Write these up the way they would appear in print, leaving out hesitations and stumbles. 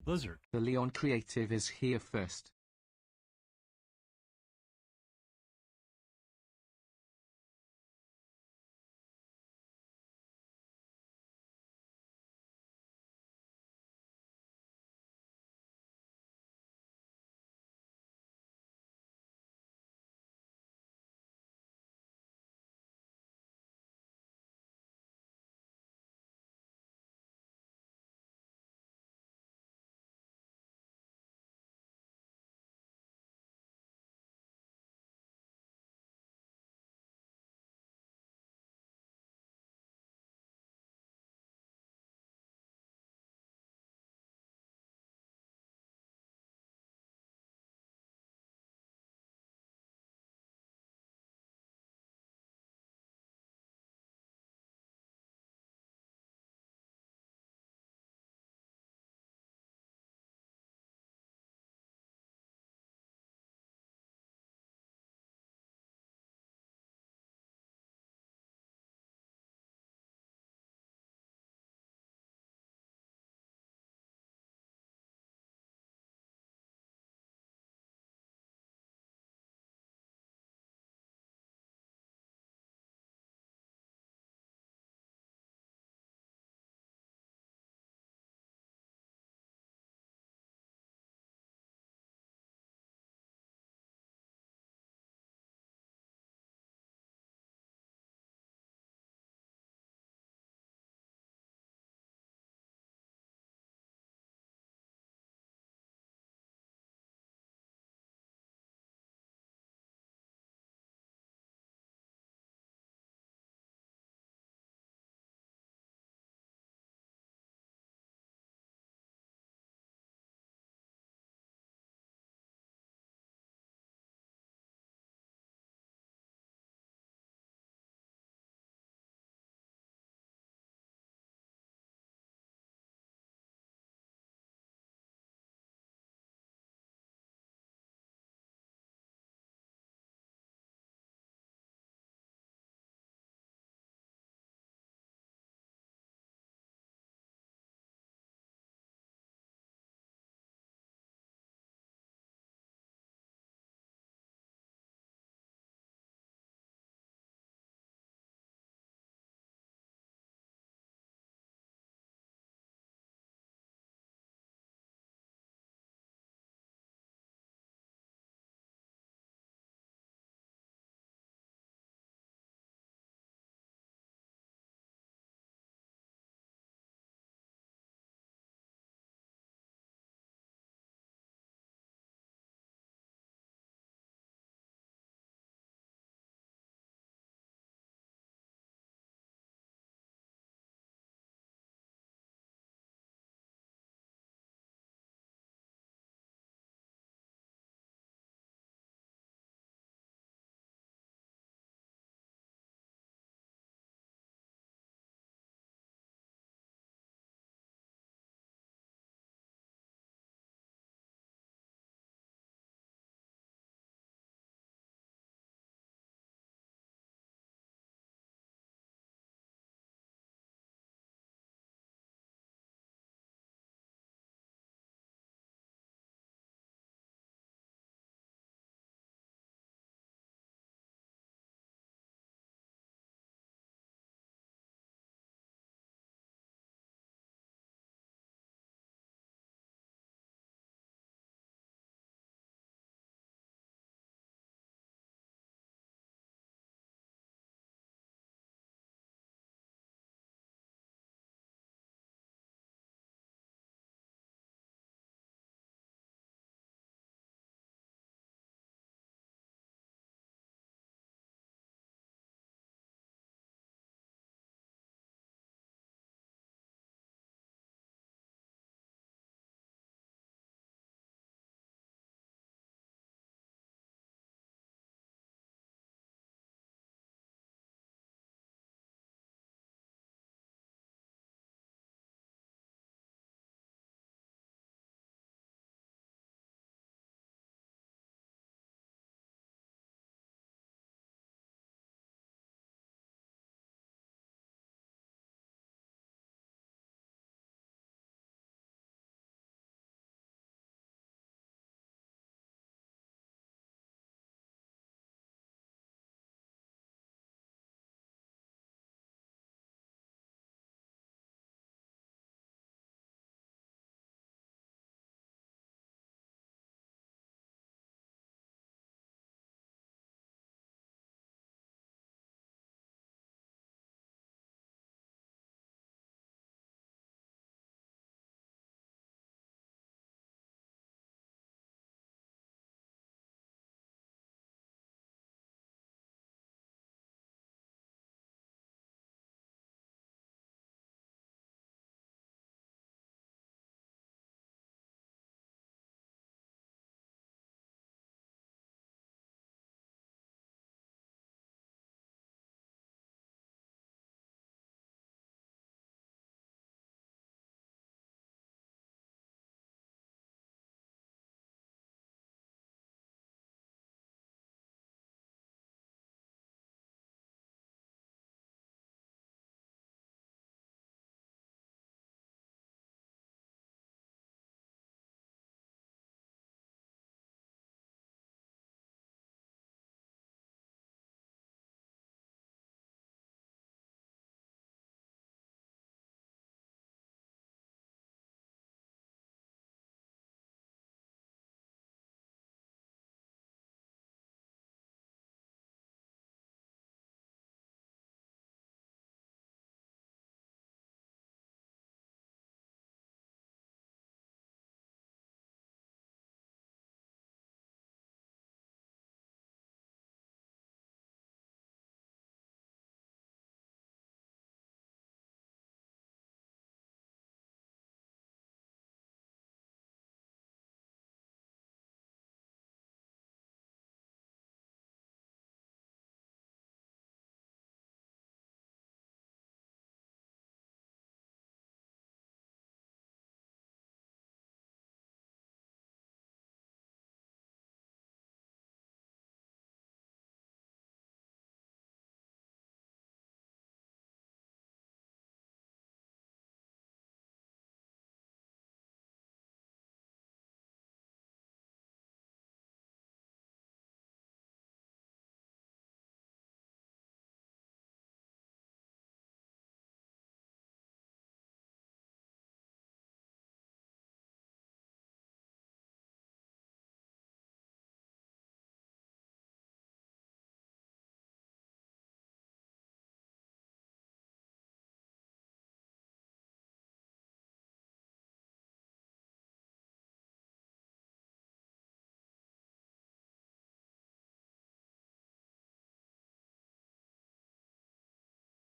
Lizard. The Leon Creative is here first.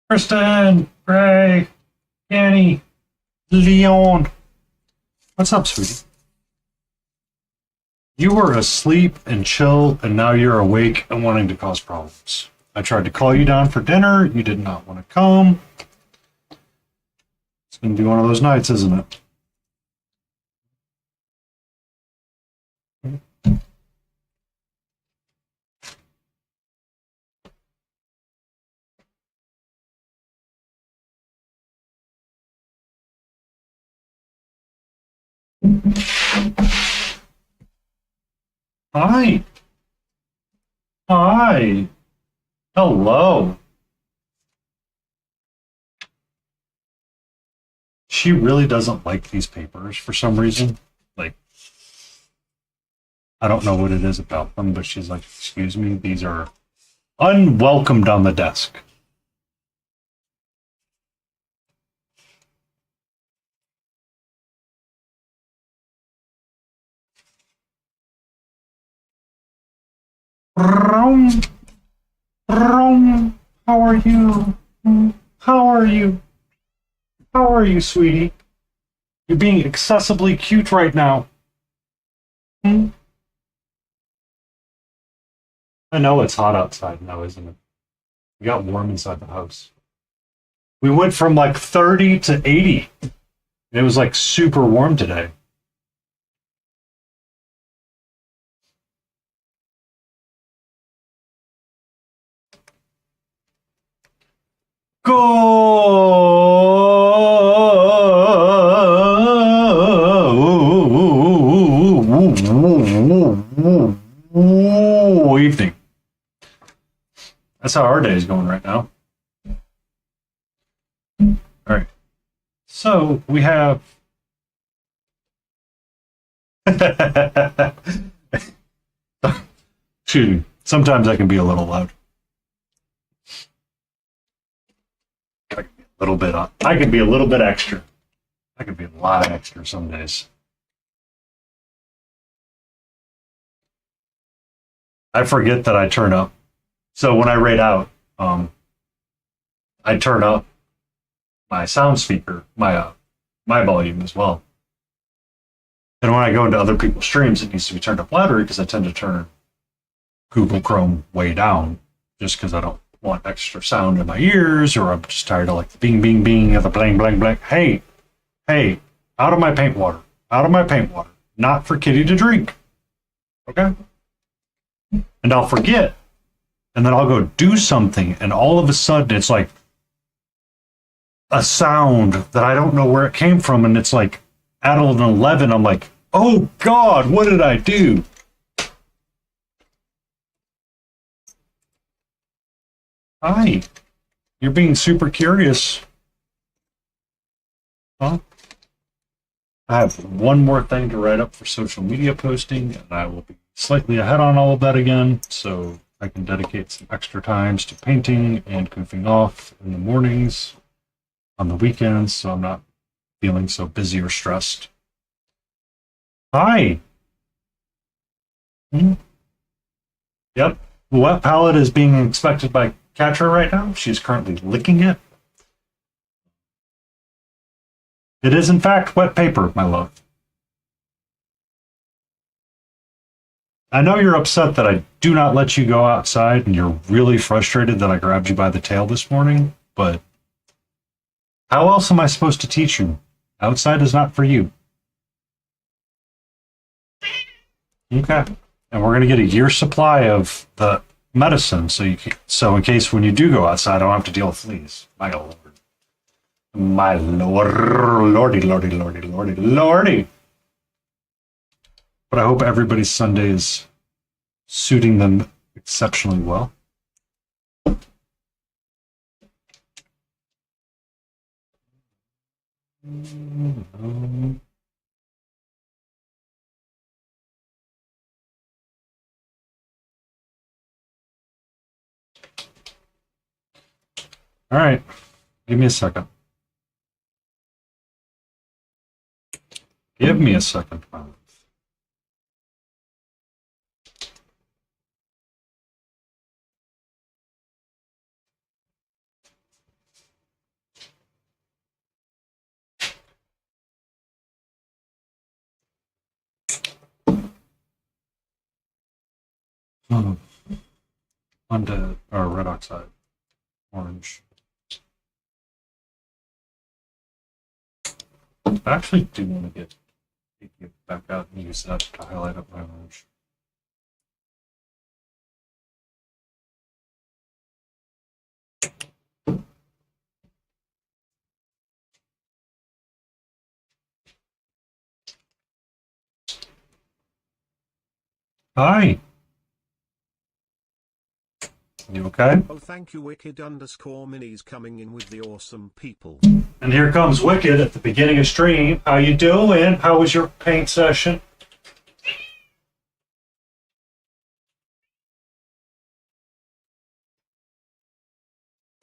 Kristen, Ray, Annie, Leon. What's up, sweetie? You were asleep and chill, and now you're awake and wanting to cause problems. I tried to call you down for dinner. You did not want to come. It's going to be one of those nights, isn't it? Hi. Hi. Hello. She really doesn't like these papers for some reason. Like, I don't know what it is about them, but she's like, excuse me, these are unwelcomed on the desk. How are you? How are you? How are you, sweetie? You're being excessively cute right now. I know it's hot outside now, isn't it? It got warm inside the house. We went from like 30 to 80. It was like super warm today. Go evening. That's how our day is going right now. All right. So we have. Excuse me. Sometimes I can be a little loud. A little bit on. I can be a little bit extra. I can be a lot extra some days. I forget that I turn up. So when I rate out, I turn up my sound speaker, my volume as well. And when I go into other people's streams, it needs to be turned up louder because I tend to turn Google Chrome way down just because I don't want extra sound in my ears, or I'm just tired of like the bing, bing, bing, or the blang, blang, blang. Hey, out of my paint water. Out of my paint water. Not for Kitty to drink. Okay? And I'll forget. And then I'll go do something, and all of a sudden it's like a sound that I don't know where it came from, and it's like at an 11, I'm like, oh God, what did I do? Hi. You're being super curious. Huh? I have one more thing to write up for social media posting, and I will be slightly ahead on all of that again, so I can dedicate some extra times to painting and goofing off in the mornings, on the weekends, so I'm not feeling so busy or stressed. Hi. Yep. The wet palette is being inspected by Katra right now. She's currently licking it. It is, in fact, wet paper, my love. I know you're upset that I do not let you go outside, and you're really frustrated that I grabbed you by the tail this morning, but how else am I supposed to teach you? Outside is not for you. Okay. And we're going to get a year supply of the medicine, so in case when you do go outside, I don't have to deal with fleas. My lord. My lord. Lordy, lordy, lordy, lordy, lordy. But I hope everybody's Sunday is suiting them exceptionally well. All right. Give me a second. Give me a second. Oh, undead or red oxide, orange. I actually do want to get back out and use that to highlight up my orange. Hi. You okay? Oh, thank you, Wicked_Minis coming in with the awesome people. And here comes Wicked at the beginning of stream. How you doing? How was your paint session?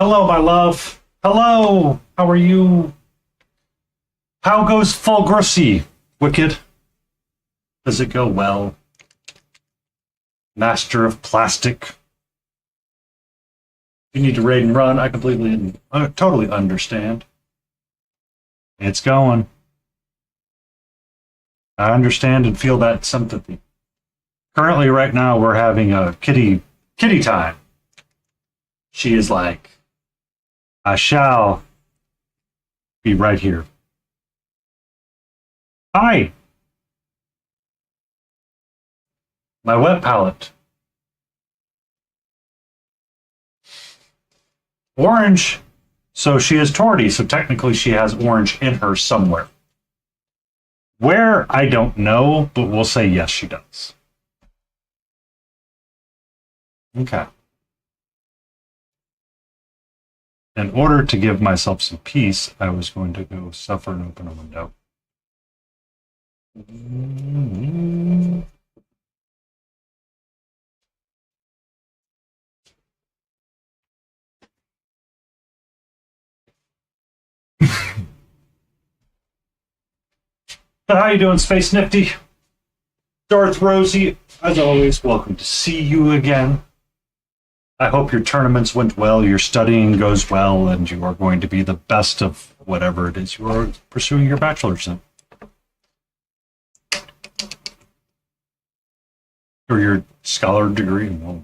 Hello, my love. Hello. How are you? How goes Fulgrossi, Wicked? Does it go well? Master of Plastic. You need to raid and run. I completely, totally understand. It's going. I understand and feel that sympathy. Currently, right now, we're having a kitty time. She is like, I shall be right here. Hi. My wet palette. Orange. So she is torty, so technically she has orange in her somewhere. Where, I don't know, but we'll say yes, she does. Okay. In order to give myself some peace, I was going to go suffer and open a window. How you doing, Space Nifty? Darth Rosie, as always, welcome to see you again. I hope your tournaments went well, your studying goes well, and you are going to be the best of whatever it is you are pursuing your bachelor's in. Or your scholar degree. Well,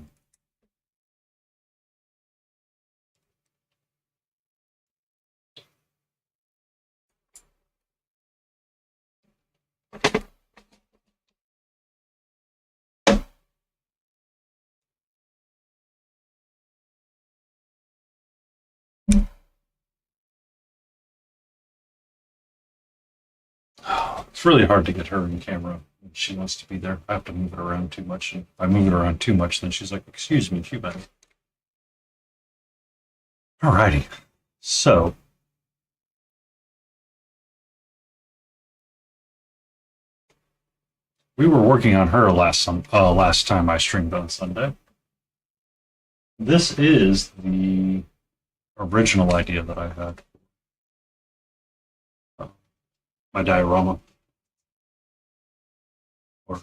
it's really hard to get her in camera. She wants to be there. I have to move it around too much. And if I move it around too much, then she's like, excuse me, you better. Alrighty. So, we were working on her last time I streamed on Sunday. This is the original idea that I had. My diorama. Or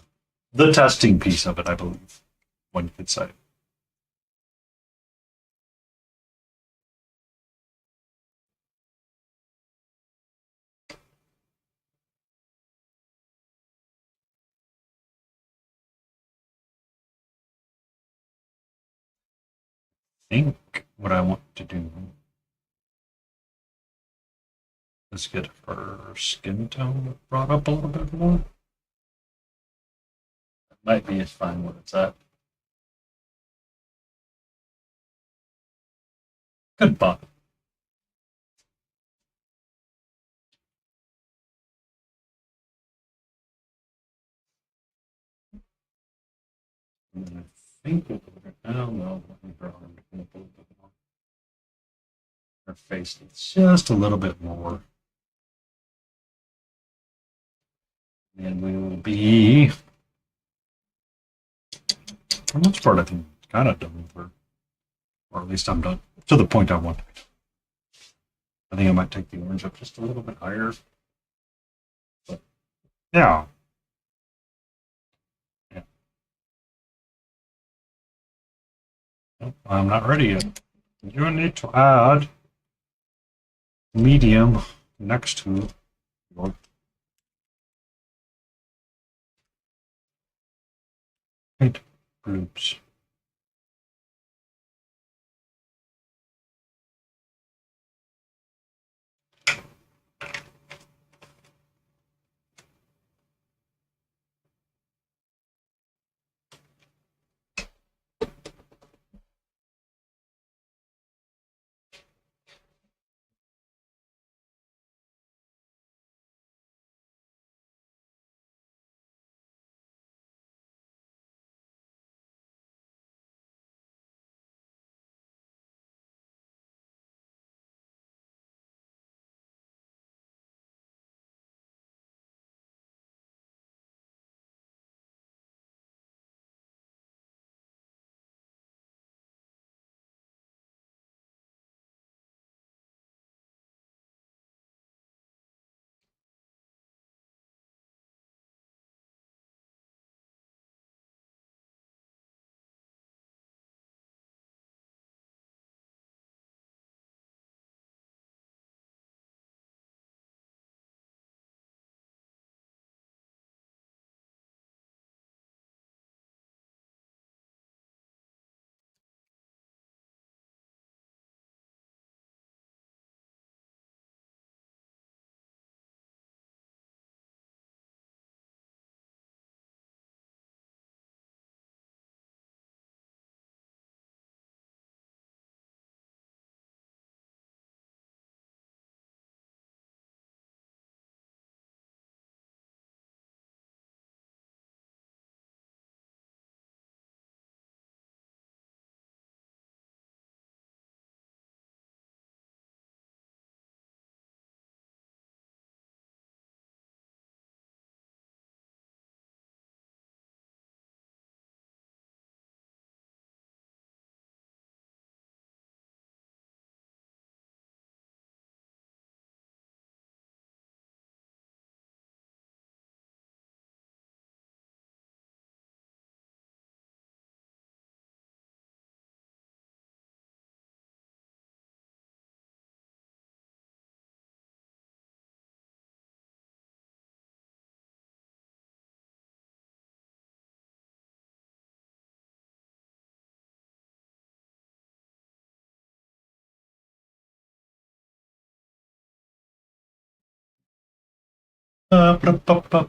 the testing piece of it, I believe, one could say. I think what I want to do is get her skin tone brought up a little bit more. That might be fine where it's at. Goodbye. And then I think we'll put her down. No, I think her arm can up a little bit more. Her face needs just a little bit more. And we will be, for the most part, I think kind of done with her. Or at least I'm done to the point I want to be. I think I might take the orange up just a little bit higher. But yeah. Nope, I'm not ready yet. You need to add medium next to your paint groups. Ba-da-ba-ba.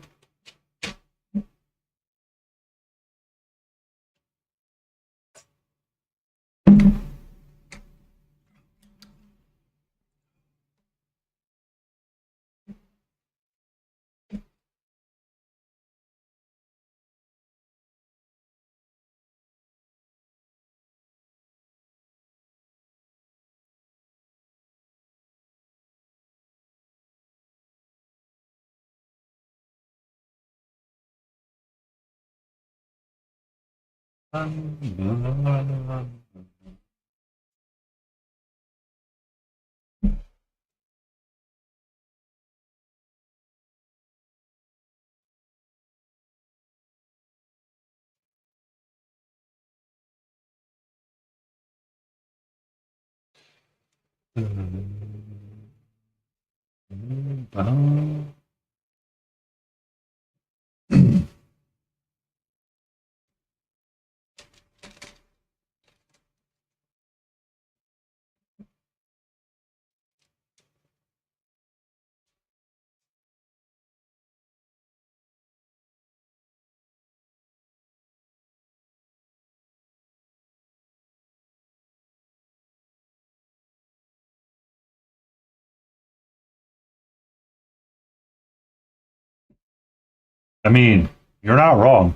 I mean, you're not wrong.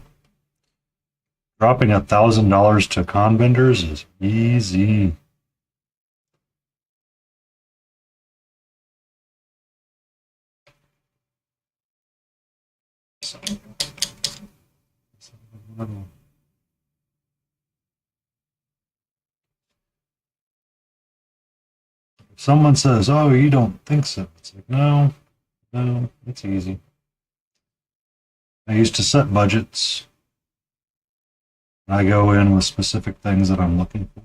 Dropping $1,000 to con vendors is easy. If someone says, "Oh, you don't think so," it's like, no, no, it's easy. I used to set budgets. I go in with specific things that I'm looking for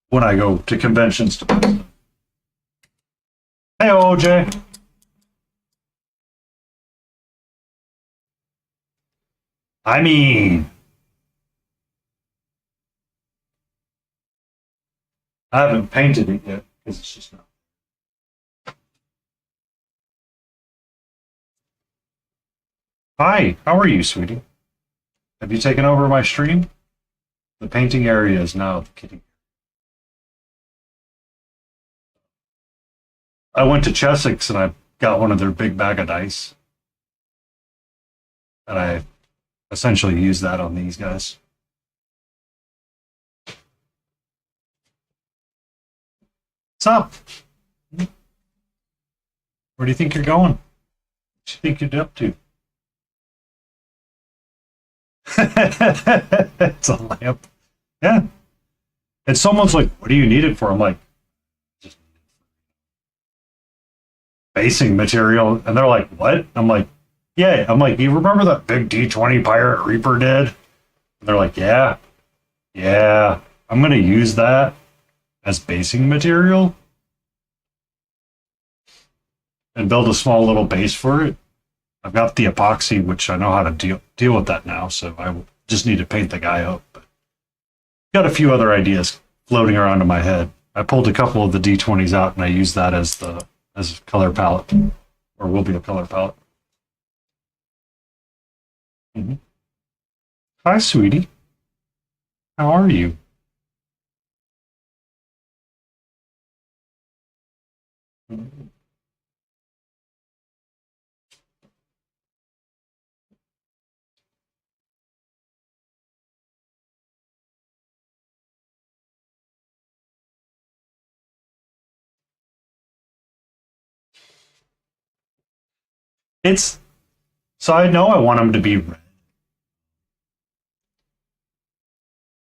when I go to conventions to buy them. Hey, OJ. I mean, I haven't painted it yet because it's just not. Hi, how are you, sweetie? Have you taken over my stream? The painting area is now the kitty. I went to Chessex and I got one of their big bag of dice. And I essentially used that on these guys. What's up? Where do you think you're going? What do you think you're up to? It's a lamp. Yeah. And someone's like, what do you need it for? I'm like, just basing material. And they're like, what? I'm like, yeah. I'm like, you remember that big D20 Pirate Reaper did? And they're like, yeah. Yeah. I'm going to use that as basing material and build a small little base for it. I've got the epoxy, which I know how to deal with that now, so I just need to paint the guy up. But got a few other ideas floating around in my head. I pulled a couple of the D20s out and I used that as a color palette, or will be a color palette. Mm-hmm. Hi, sweetie. How are you? It's so I know I want them to be red.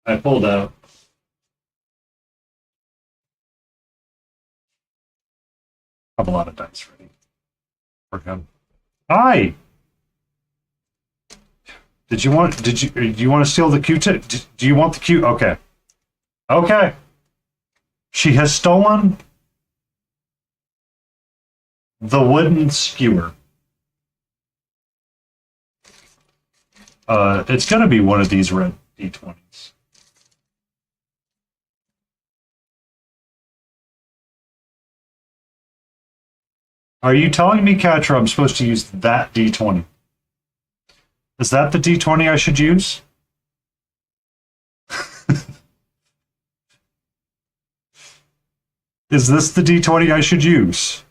I pulled out a lot of dice ready for him. Hi. Do you want to steal the Q-tip? Do you want the Q? Okay. Okay. She has stolen the wooden skewer. It's going to be one of these red D20s. Are you telling me, Catra, I'm supposed to use that D20? Is that the D20 I should use? Is this the D20 I should use?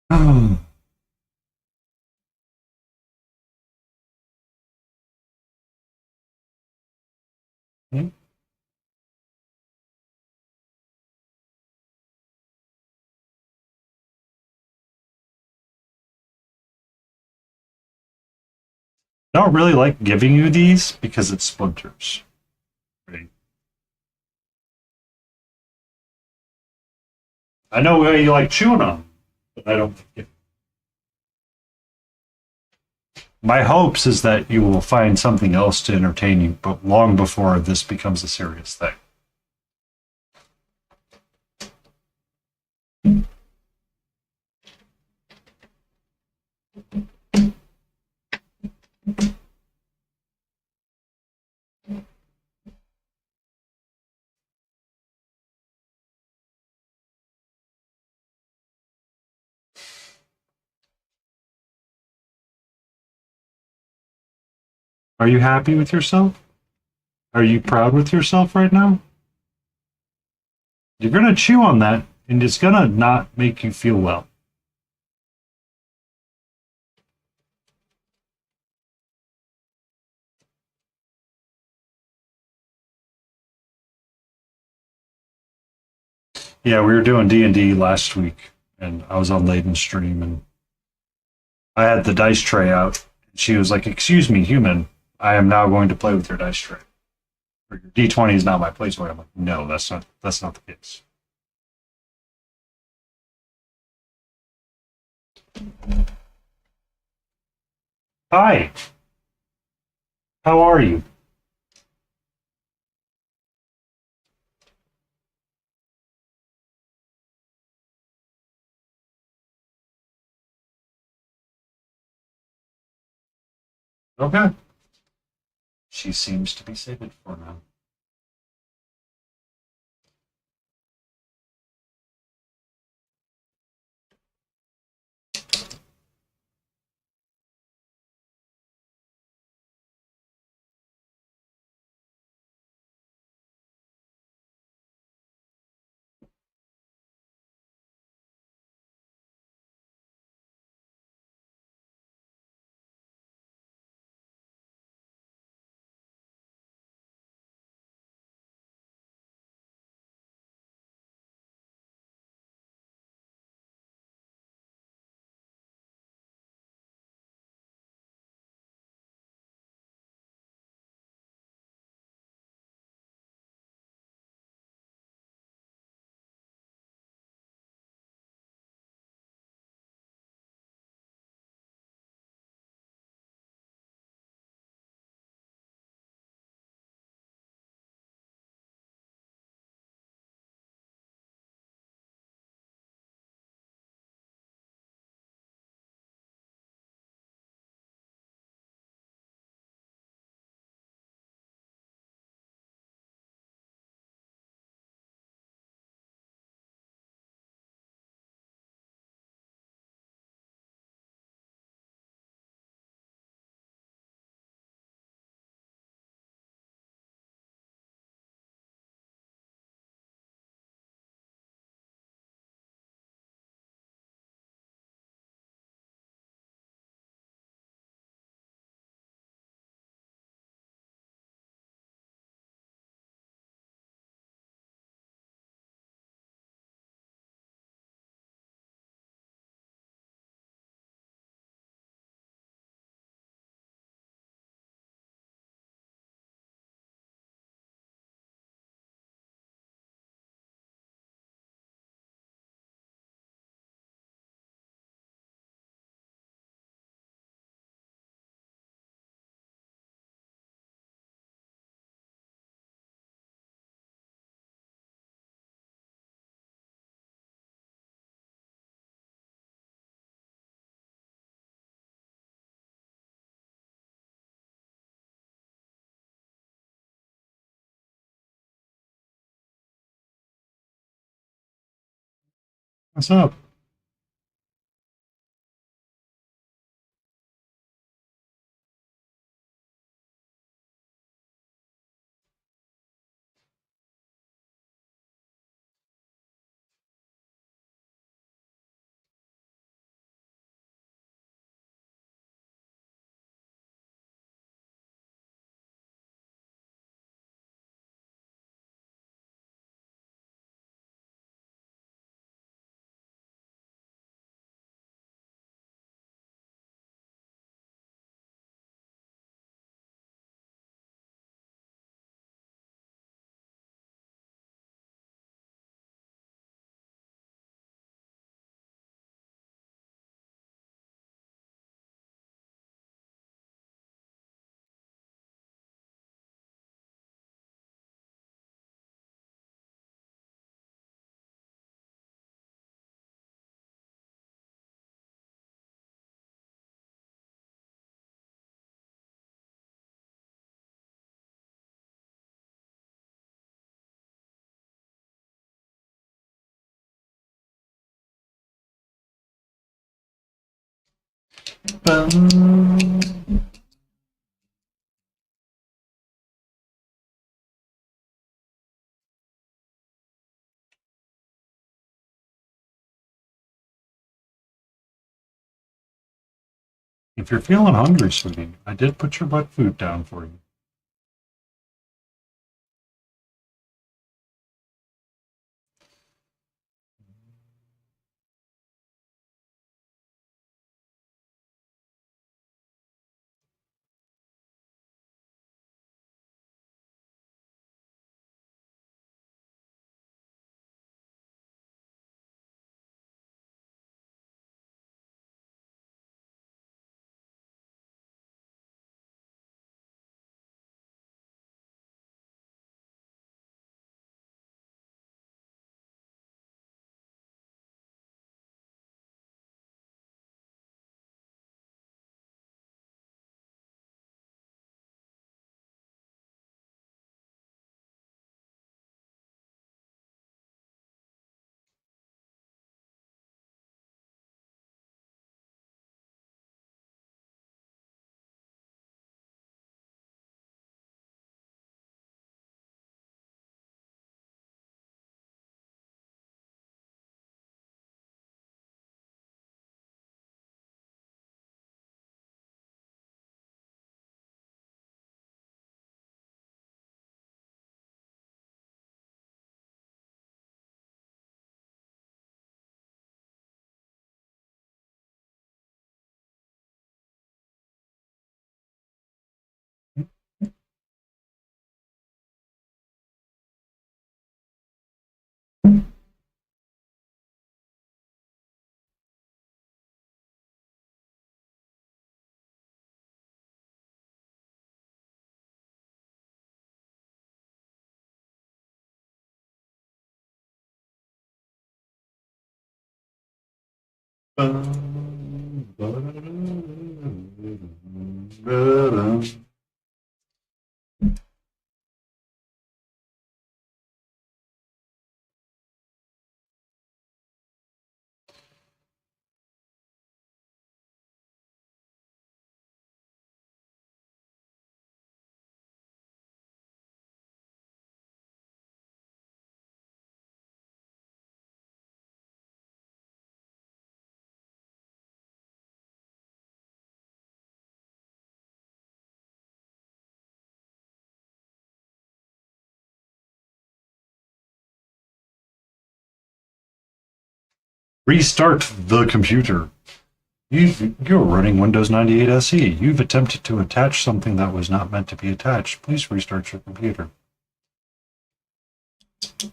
Oh. I don't really like giving you these because it splinters. Right. I know you like chewing on them, but I don't like it. My hopes is that you will find something else to entertain you, but long before this becomes a serious thing. Are you happy with yourself? Are you proud with yourself right now? You're going to chew on that, and it's going to not make you feel well. Yeah, we were doing D&D last week, and I was on Layden's stream, and I had the dice tray out. She was like, "Excuse me, human, I am now going to play with your dice tray. Or your D20 is not my placement." I'm like, "No, that's not the case." Hi, how are you? Okay. She seems to be saved for now. What's up? Bum. If you're feeling hungry, sweetie, I did put your butt food down for you. Bum, ba-dum. Restart the computer. You're running Windows 98 SE. You've attempted to attach something that was not meant to be attached. Please restart your computer.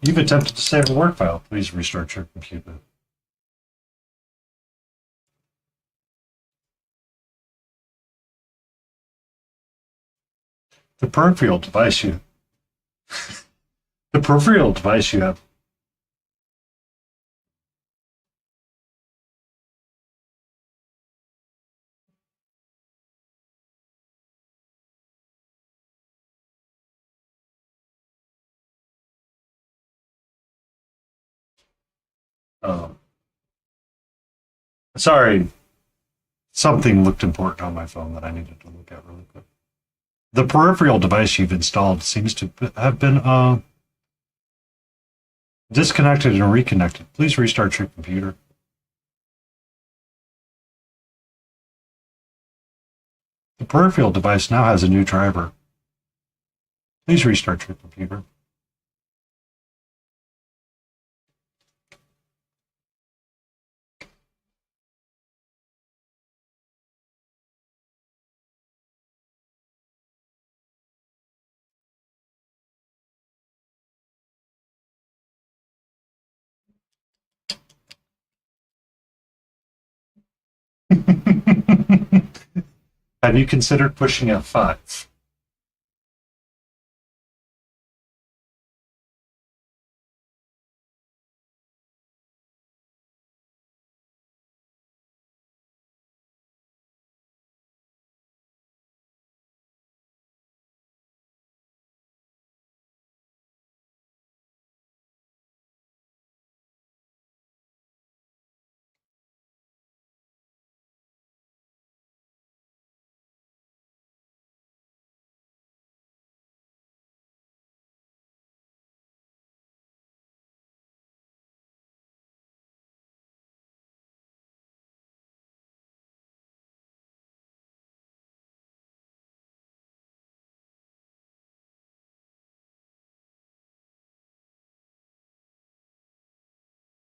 You've attempted to save a Word file. Please restart your computer. The peripheral device you the peripheral device you have. Um, Sorry, something looked important on my phone that I needed to look at really quick. The peripheral device you've installed seems to have been disconnected and reconnected. Please restart your computer. The peripheral device now has a new driver. Please restart your computer. Have you considered pushing F5?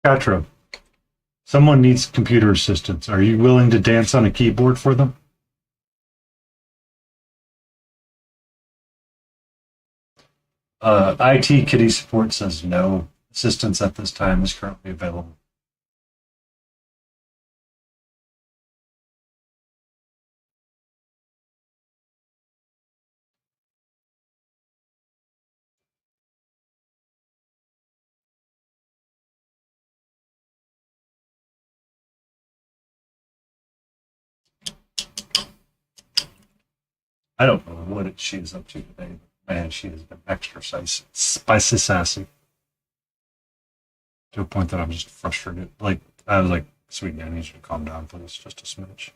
Catra, someone needs computer assistance. Are you willing to dance on a keyboard for them? IT Kitty Support says no assistance at this time is currently available. I don't know what she is up to today, but man, she has been extra spicy sassy to a point that I'm just frustrated. Like, I was like, sweetie, I need you to calm down, please, just a smidge.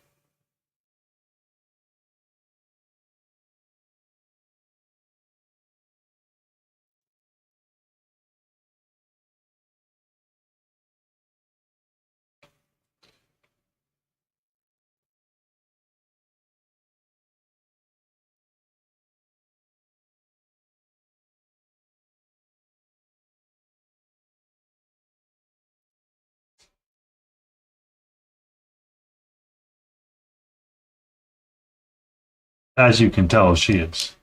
As you can tell, she is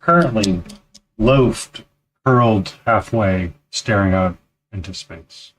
currently loafed, curled halfway, staring out into space.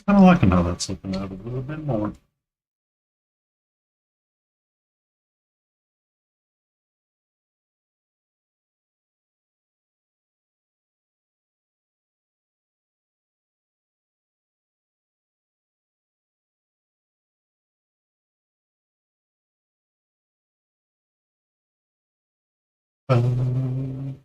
Kind of liking how that's looking out a little bit more. Um,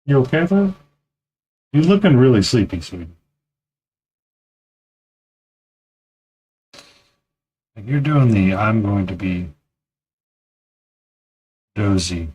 you okay with that? You're looking really sleepy, sweetie. Like you're doing the I'm going to be dozy.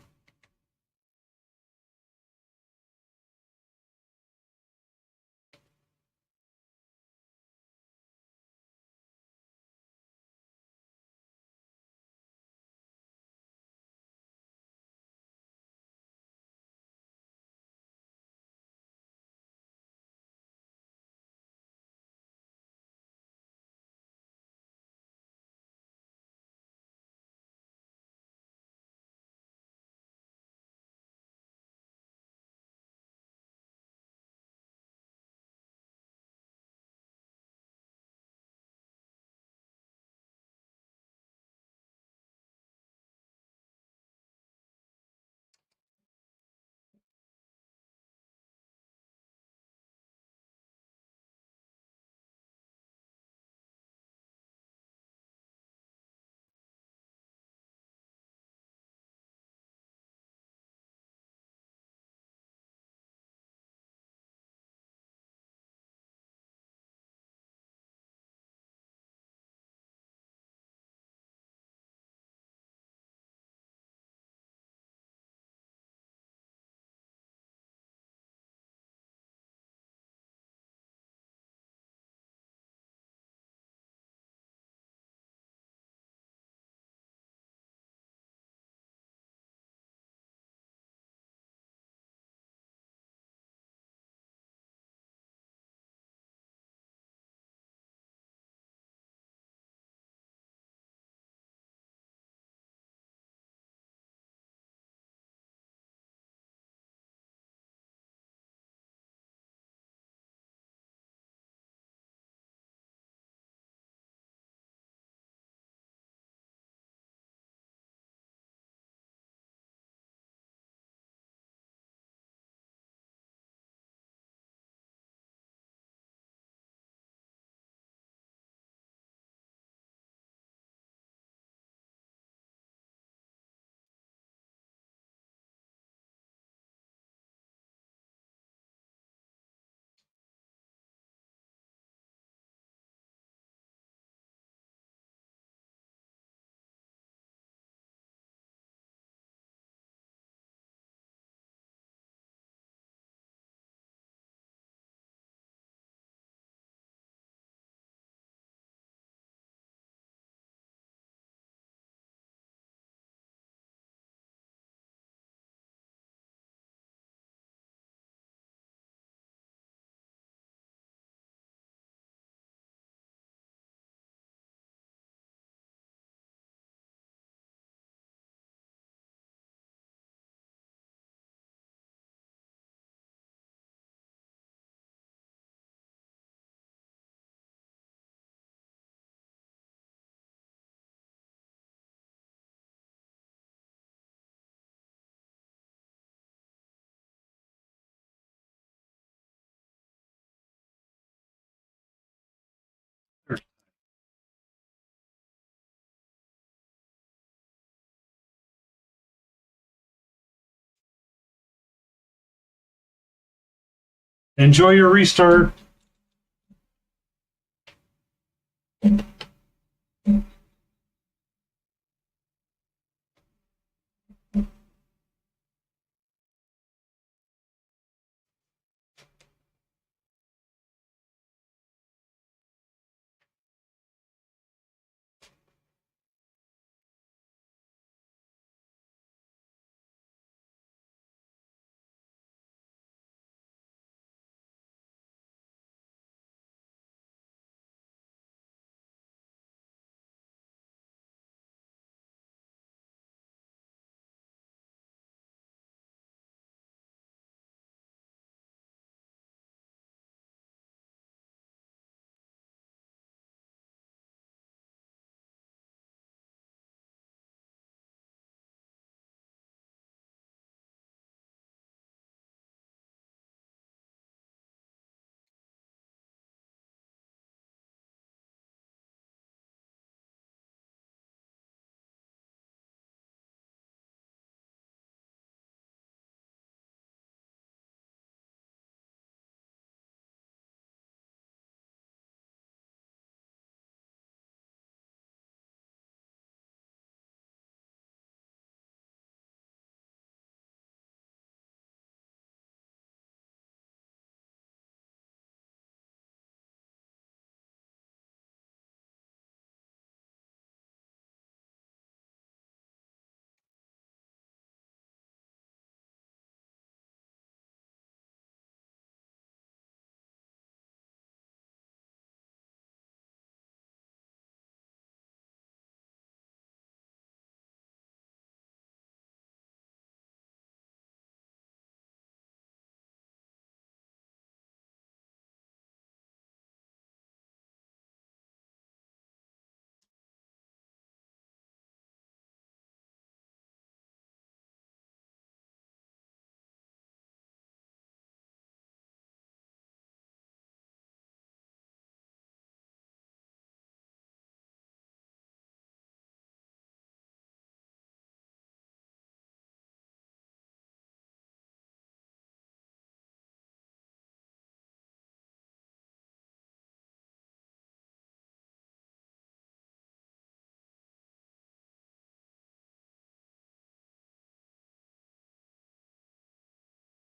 Enjoy your restart.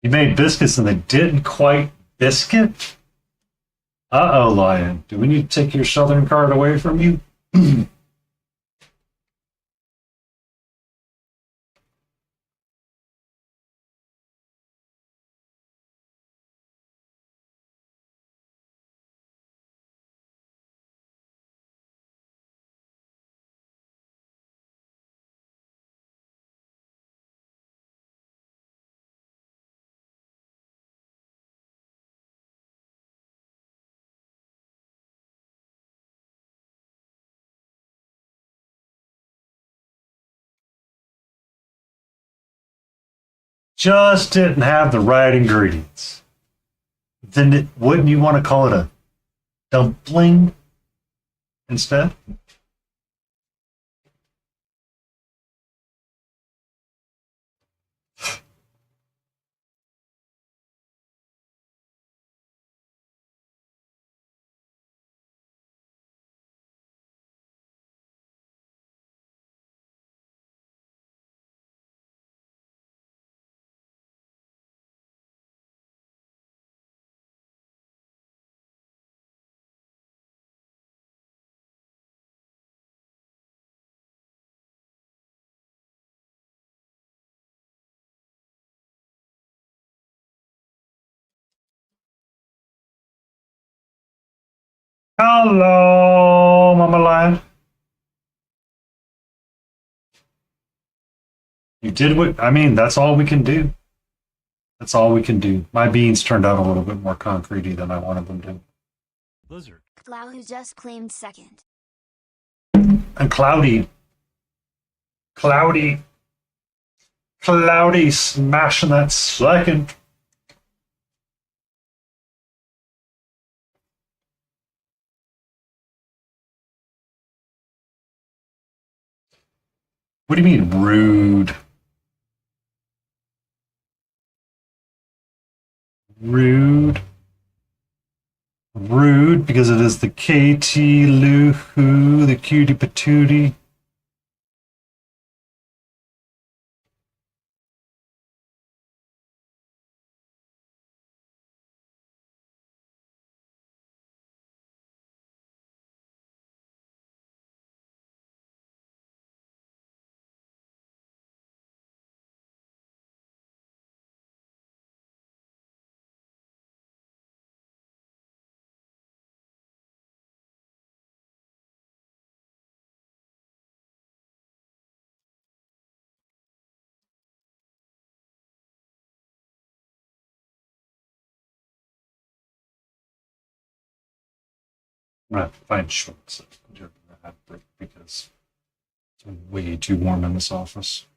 You made biscuits and they didn't quite biscuit? Uh-oh, Lion. Do we need to take your southern card away from you? Just didn't have the right ingredients. Then wouldn't you want to call it a dumpling instead? Hello, Mama Lion. You did what, I mean, that's all we can do. That's all we can do. My beans turned out a little bit more concretey than I wanted them to. Blizzard. Clow who just claimed second. And cloudy smashing that second. What do you mean rude? Rude. rude because it is the KT Luhu, the cutie patootie. I'm gonna have to find shorts during the ad break because it's way too warm in this office.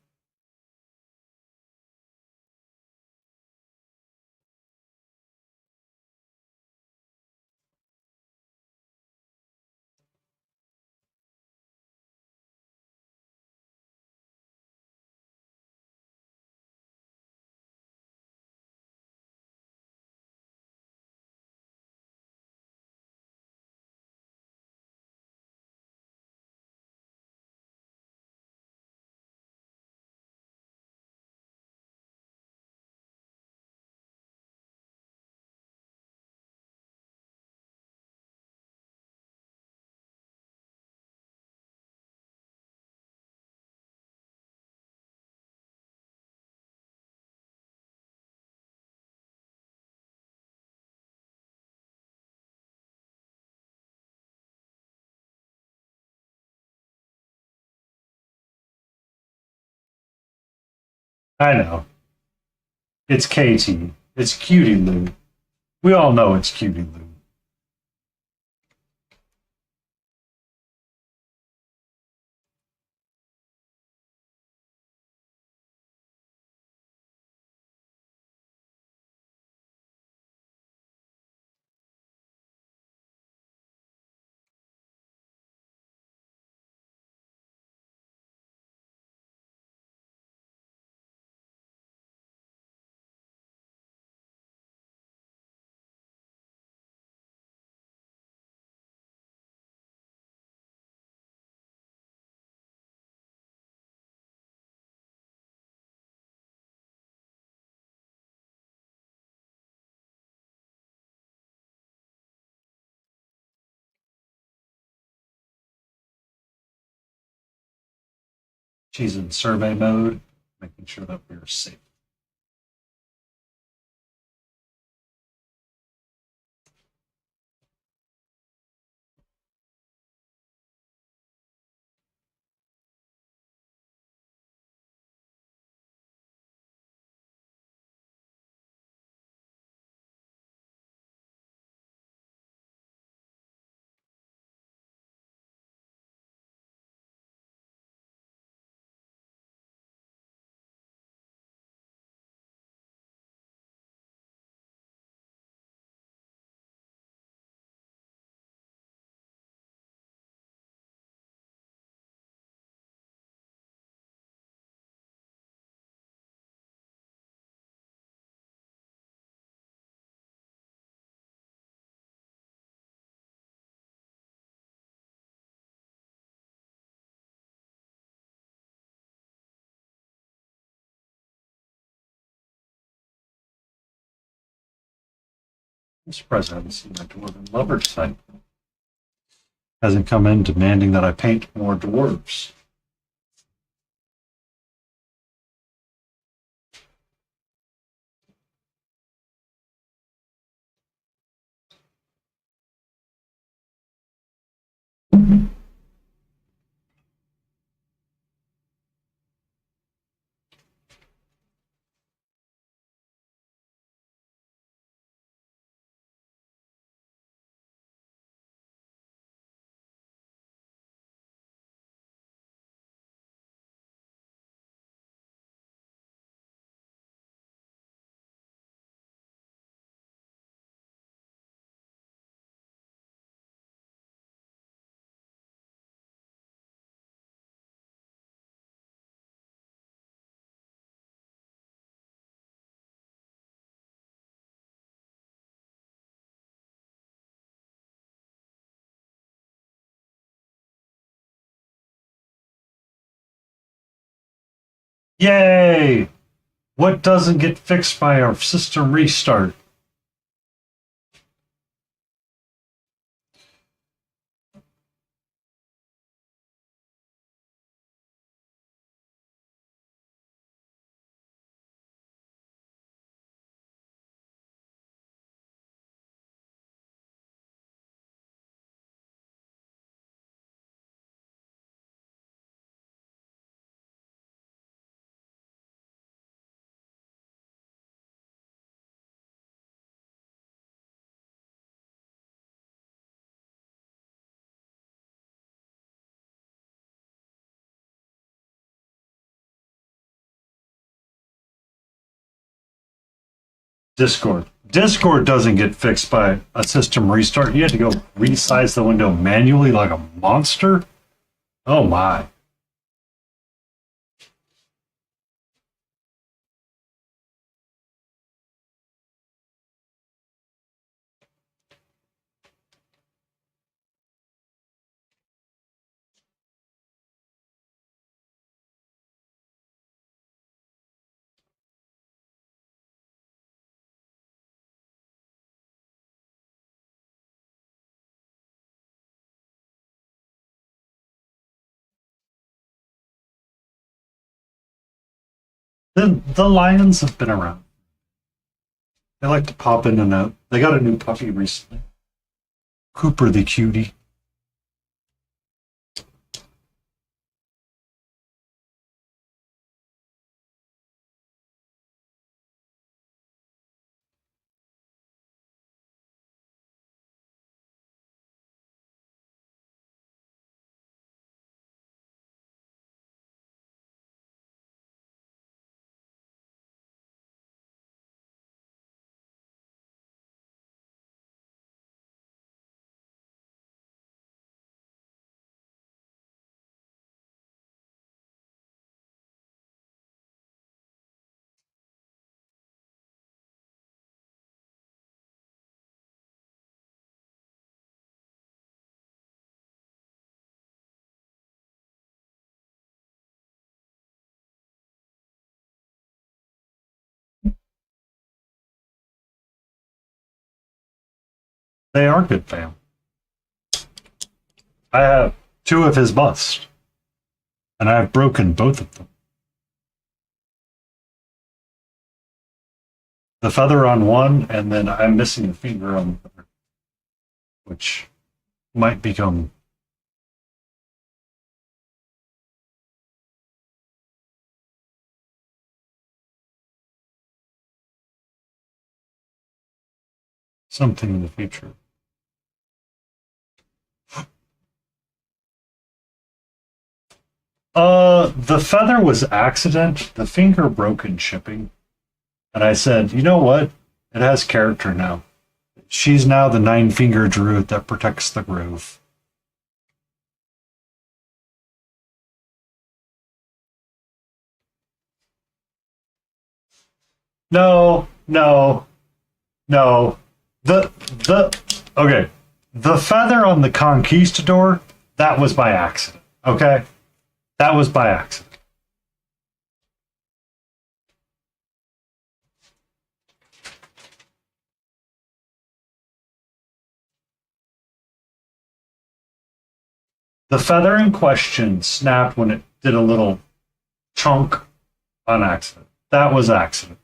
I know. It's KT. It's Cutie Lou. We all know it's Cutie Lou. She's in survey mode, making sure that we're safe. I'm surprised I haven't seen my dwarven lover tonight. Hasn't come in demanding that I paint more dwarves. Yay! What doesn't get fixed by our system restart? Discord. Discord doesn't get fixed by a system restart. You had to go resize the window manually like a monster? Oh my. The lions have been around. They like to pop in and out. They got a new puppy recently. Cooper the cutie. They are good fam. I have two of his busts, and I have broken both of them. The feather on one, and then I'm missing the finger on the other, which might become something in the future. The feather was accident. The finger broke in shipping. And I said, you know what? It has character now. She's now the 9-finger druid that protects the grove. No, no, no. The okay. The feather on the conquistador, that was by accident. Okay? That was by accident. The feather in question snapped when it did a little chunk on accident. That was accident.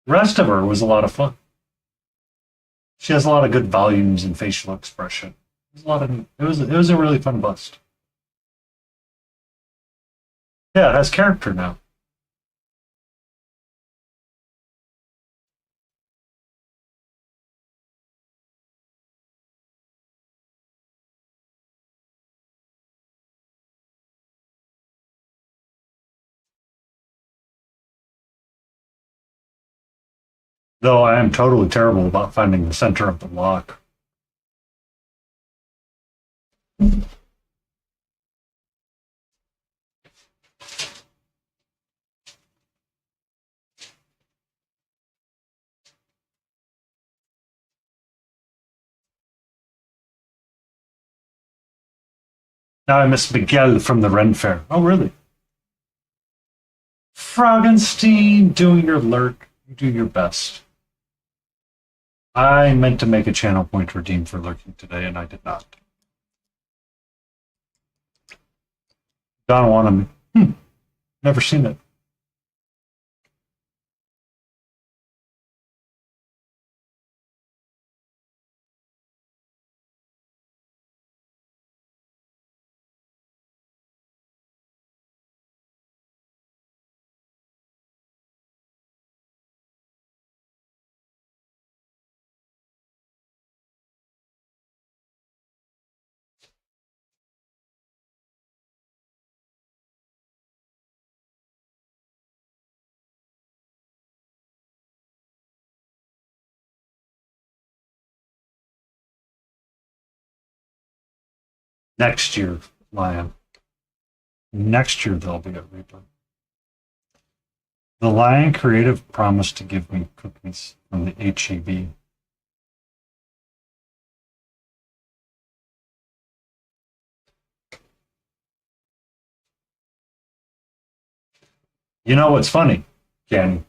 The rest of her was a lot of fun. She has a lot of good volumes and facial expression. It was a lot of it was a really fun bust. Yeah, it has character now. Though I am totally terrible about finding the center of the block. Now I miss Miguel from the Ren Fair. Oh, really? Froggenstein, doing your lurk. You do your best. I meant to make a channel point redeem for lurking today, and I did not. Don't want to. Never seen it. Next year, Lion. Next year they'll be at Reaper. The Lion Creative promised to give me cookies from the HEB. You know what's funny, Kenny?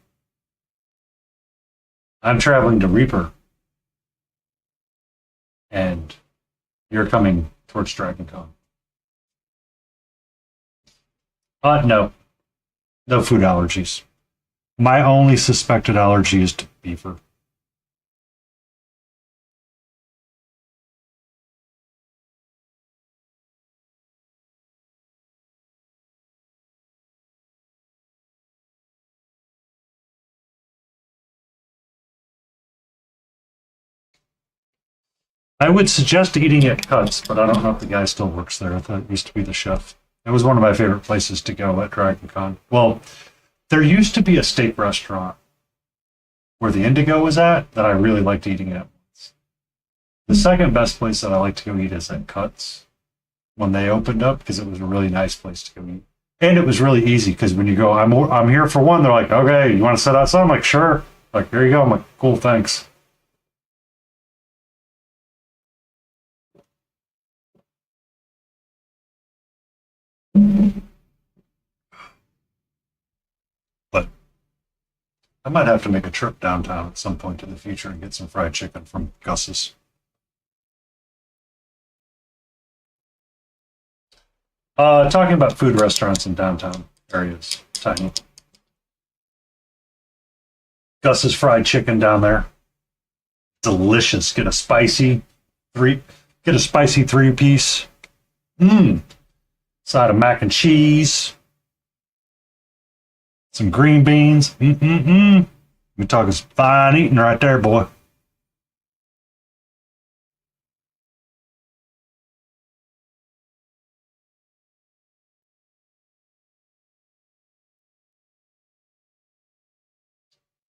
I'm traveling to Reaper, and you're coming towards DragonCon. No. No food allergies. My only suspected allergy is to beaver. I would suggest eating at Cuts, but I don't know if the guy still works there. I thought it used to be the chef. It was one of my favorite places to go at DragonCon. Well, there used to be a steak restaurant where the Indigo was at that I really liked eating at. The second best place that I like to go eat is at Cuts when they opened up, because it was a really nice place to go eat. And it was really easy because when you go, I'm here for one, they're like, okay, you want to sit outside? I'm like, sure. Like, here you go. I'm like, cool, thanks. But I might have to make a trip downtown at some point in the future and get some fried chicken from Gus's. Talking about food restaurants in downtown areas, Tiny. Gus's fried chicken down there, delicious. Get a spicy three-piece. Side of mac and cheese. Some green beans. We're talking some fine eating right there, boy.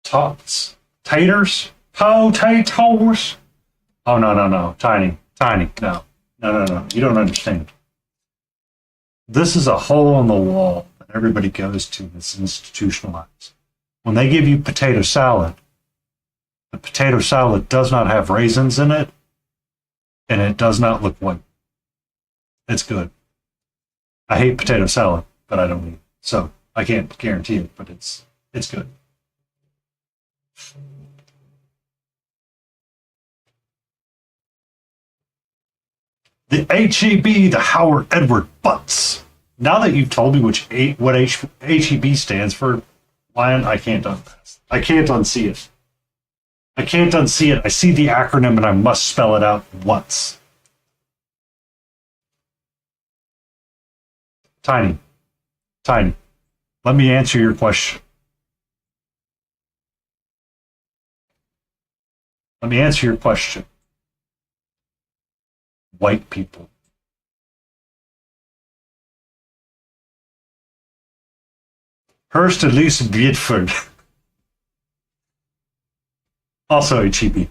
Tots. Taters. Potatoes. Oh, no. Tiny. No. You don't understand. This is a hole in the wall that everybody goes to that's institutionalized. When they give you potato salad, the potato salad does not have raisins in it, and it does not look white. It's good. I hate potato salad, but I don't eat it. So I can't guarantee it, but it's good. The HEB, the Howard Edward Butts. Now that you've told me what HEB stands for, Lion, I can't unsee it. I can't unsee it. I see the acronym and I must spell it out once. Tiny. Let me answer your question. White people. Hurst Elise Biedford. Also HEB.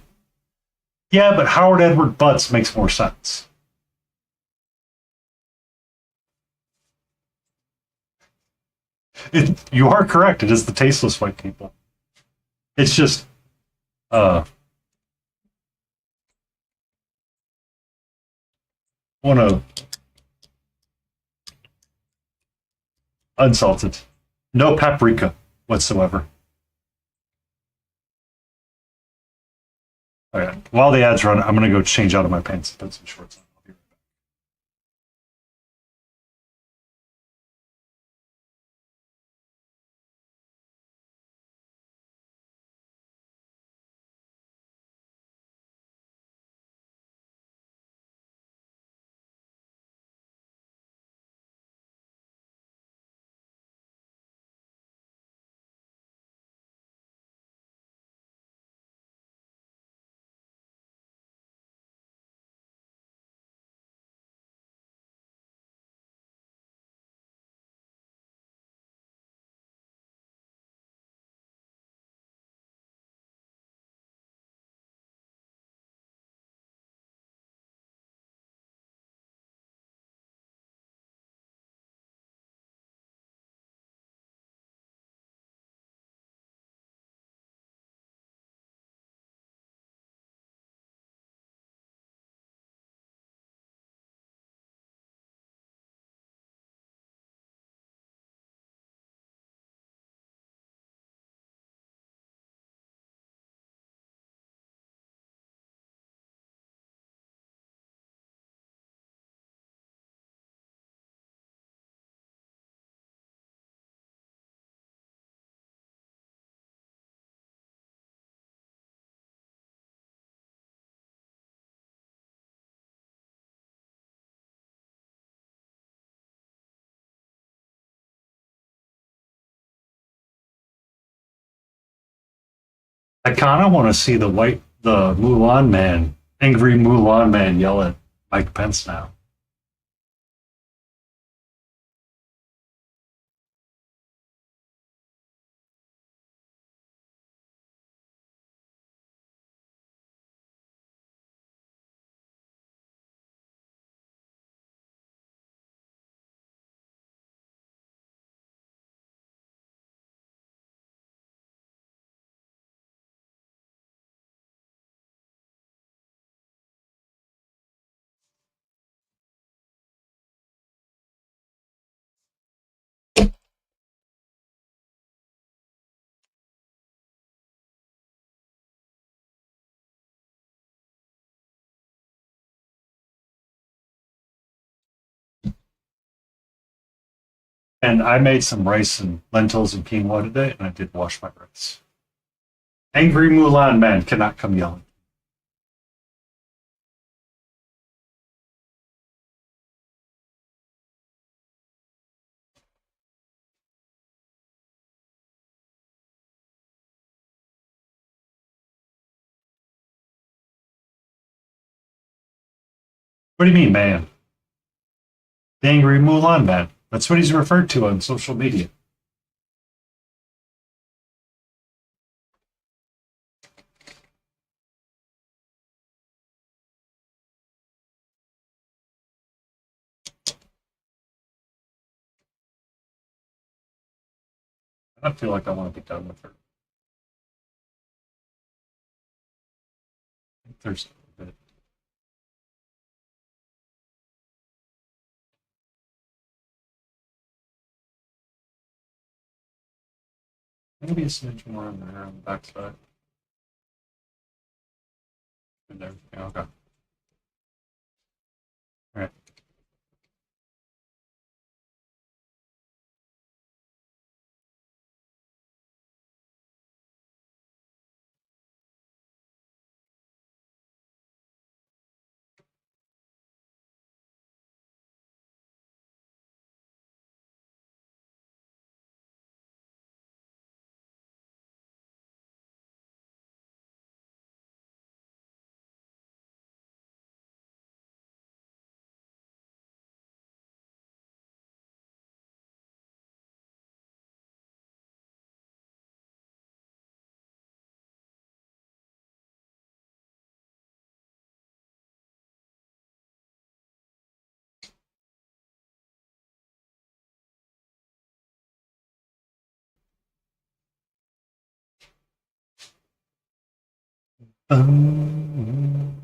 Yeah, but Howard Edward Butts makes more sense. You are correct. It is the tasteless white people. It's just, want to Unsalted. No paprika whatsoever. Okay. While the ads run, I'm going to go change out of my pants and put some shorts on. I'll be right back. I kind of want to see the Mulan man, angry Mulan man yell at Mike Pence now. And I made some rice and lentils and quinoa today, and I did wash my rice. Angry Mulan man cannot come yelling. What do you mean, man? The angry Mulan man. That's what he's referred to on social media. I feel like I want to be done with her. There's a bit. Maybe a smidge more on there on the backside. And everything. Okay. All right. Um,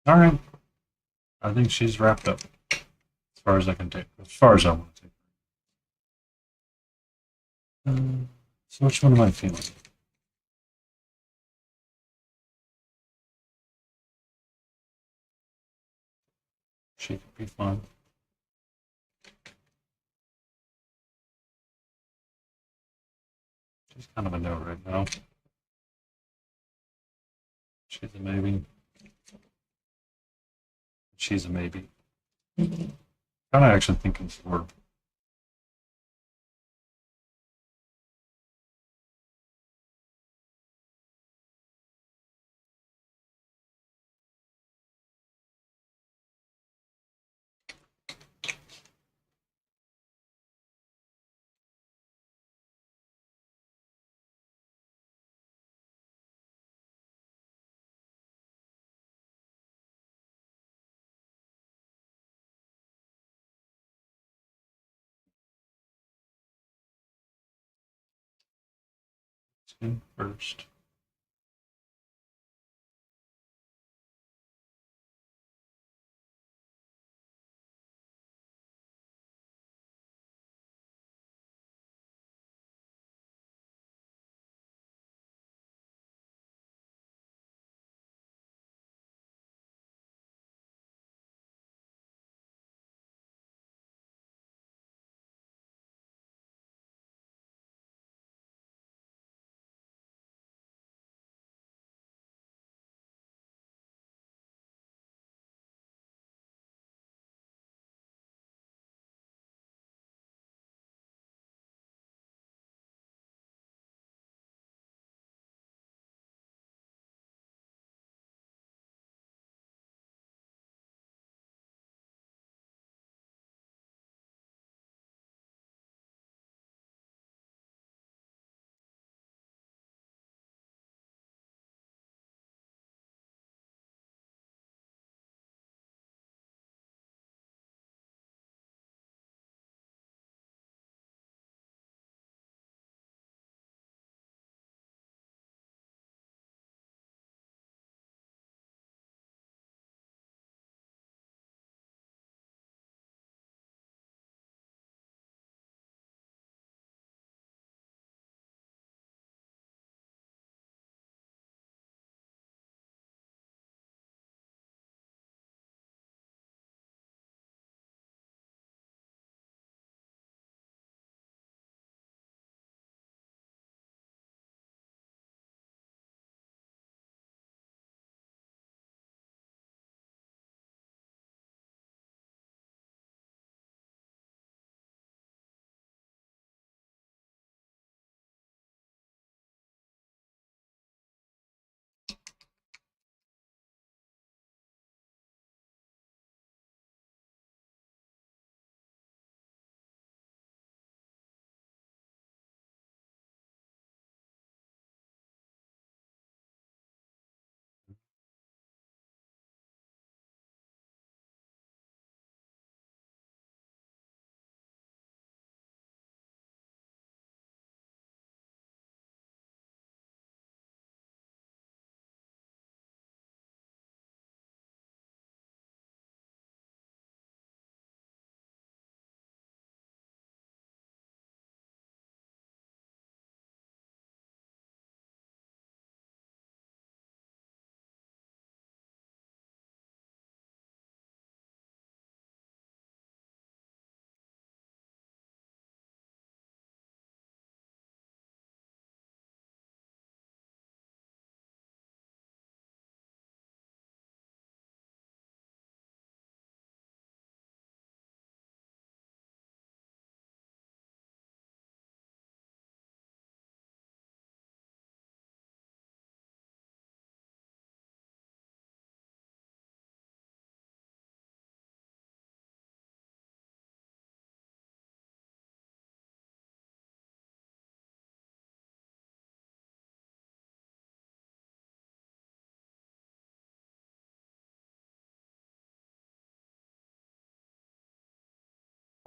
All right. I think she's wrapped up as far as I can take. As far as I want to take. So which one am I feeling? She could be fun. She's kind of a no right now. She's a maybe. She's a maybe. Kind of actually thinking for. First.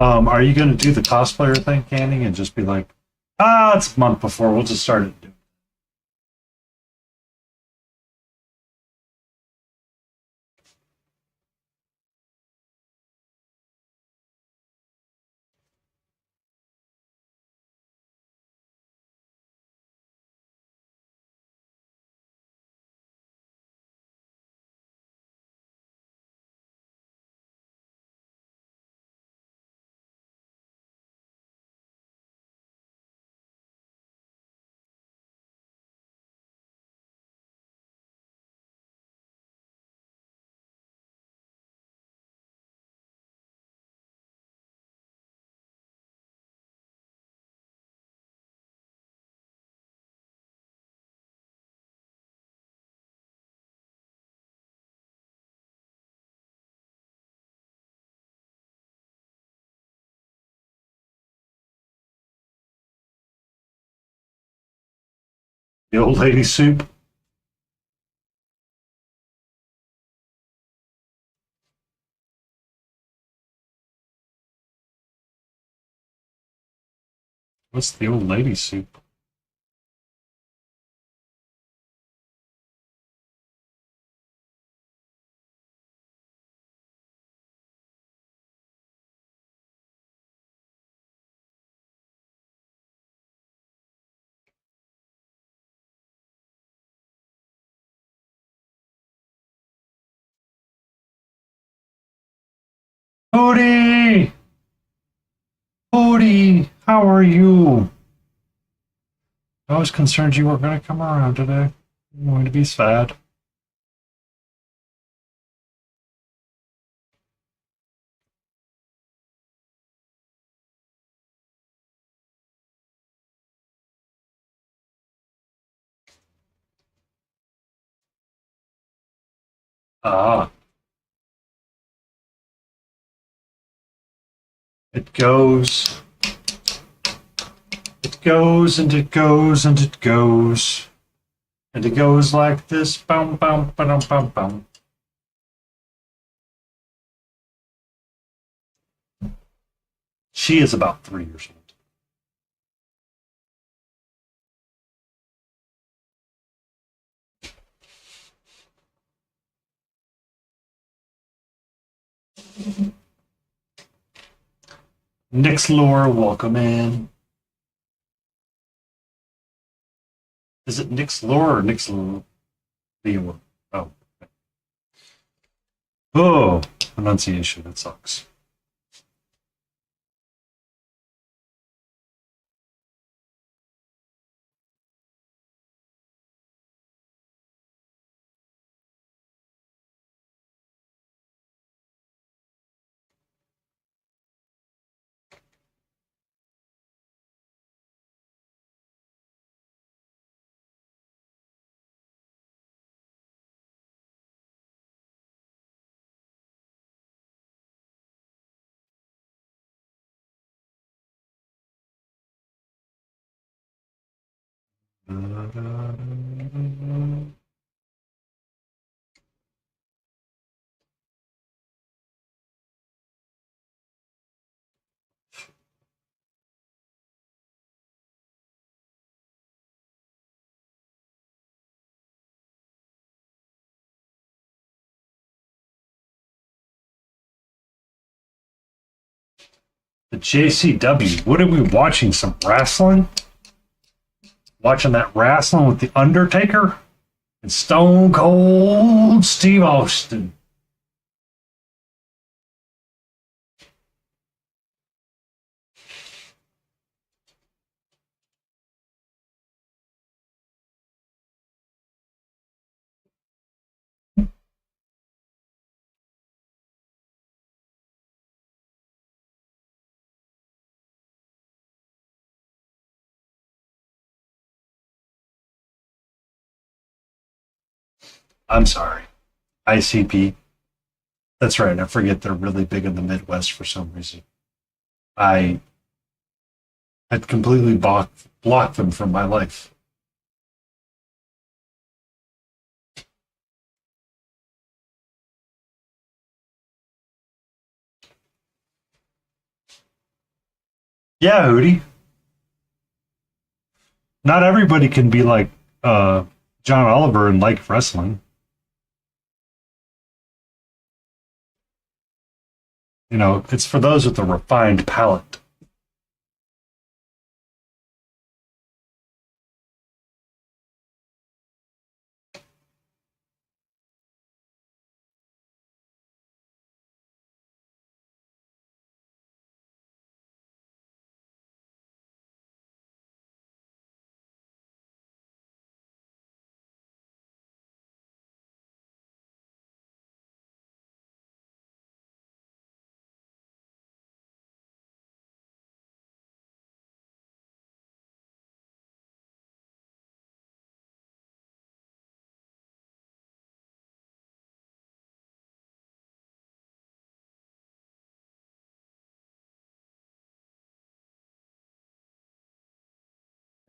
Are you going to do the cosplayer thing, Candy, and just be like, it's a month before. We'll just start it. The old lady soup. What's the old lady soup? Hootie! Hootie! How are you? I was concerned you weren't going to come around today. I'm going to be sad. Ah. It goes. It goes and it goes and it goes. And it goes like this. Bum, bum, ba-dum, bum, bum. She is about 3 years old. Nick's Lore, welcome in. Is it Nick's Lore or Nick's Lore? Oh. Oh, pronunciation. That sucks. The JCW. What are we watching? Some wrestling? Watching that wrestling with The Undertaker and Stone Cold Steve Austin. I'm sorry. ICP. That's right. I forget they're really big in the Midwest for some reason. I had completely blocked them from my life. Yeah, Hootie. Not everybody can be like John Oliver and like wrestling. You know, it's for those with a refined palate.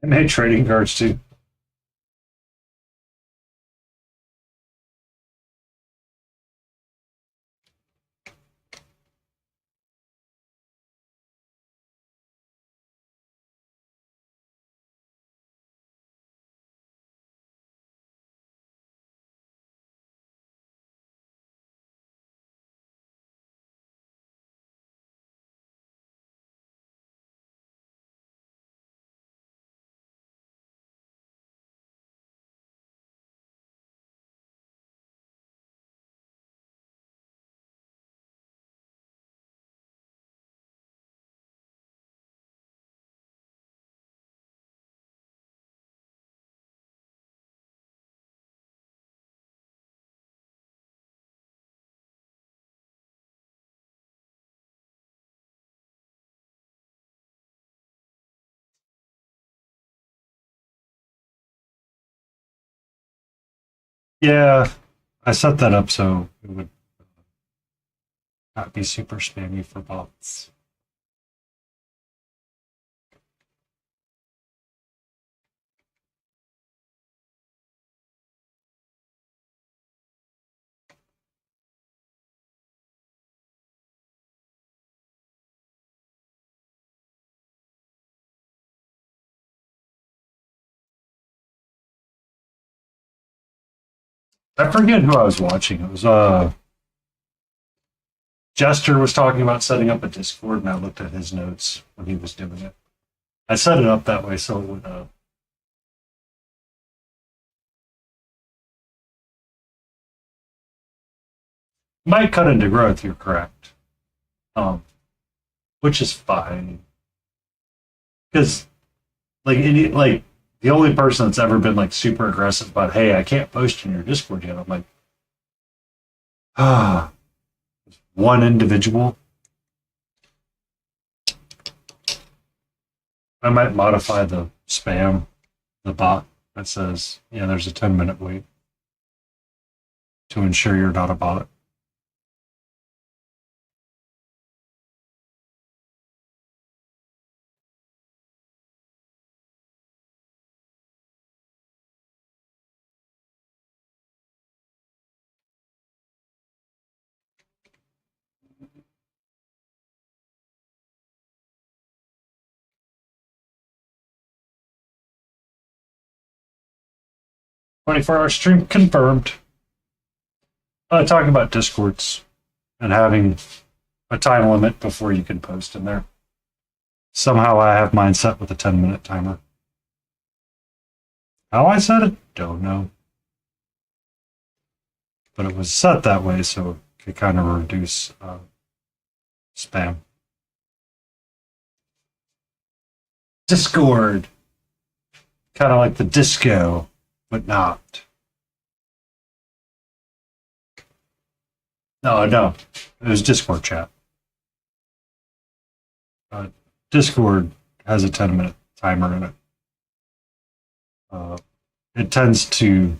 I made trading cards too. Yeah, I set that up so it would not be super spammy for bots. I forget who I was watching. It was Jester was talking about setting up a Discord, and I looked at his notes when he was doing it. I set it up that way so it would might cut into growth. You're correct, um, which is fine because like the only person that's ever been like super aggressive about, hey, I can't post in your Discord yet. I'm like, ah, one individual. I might modify the spam, the bot that says, yeah, there's a 10-minute wait to ensure you're not a bot. Twenty-four-hour stream confirmed. Talking about Discords and having a time limit before you can post in there. Somehow I have mine set with a 10-minute timer. How I set it? Don't know. But it was set that way so it could kind of reduce spam. Discord. Kind of like the disco, but not. No. It was Discord chat. Discord has a 10-minute timer in it. It tends to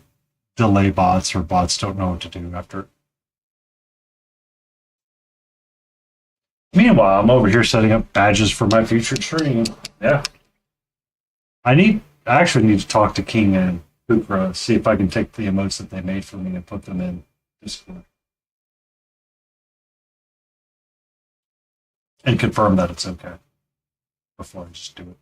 delay bots, or bots don't know what to do after. Meanwhile, I'm over here setting up badges for my featured stream. Yeah. I actually need to talk to King and Kukra, see if I can take the emotes that they made for me and put them in Discord. And confirm that it's okay before I just do it.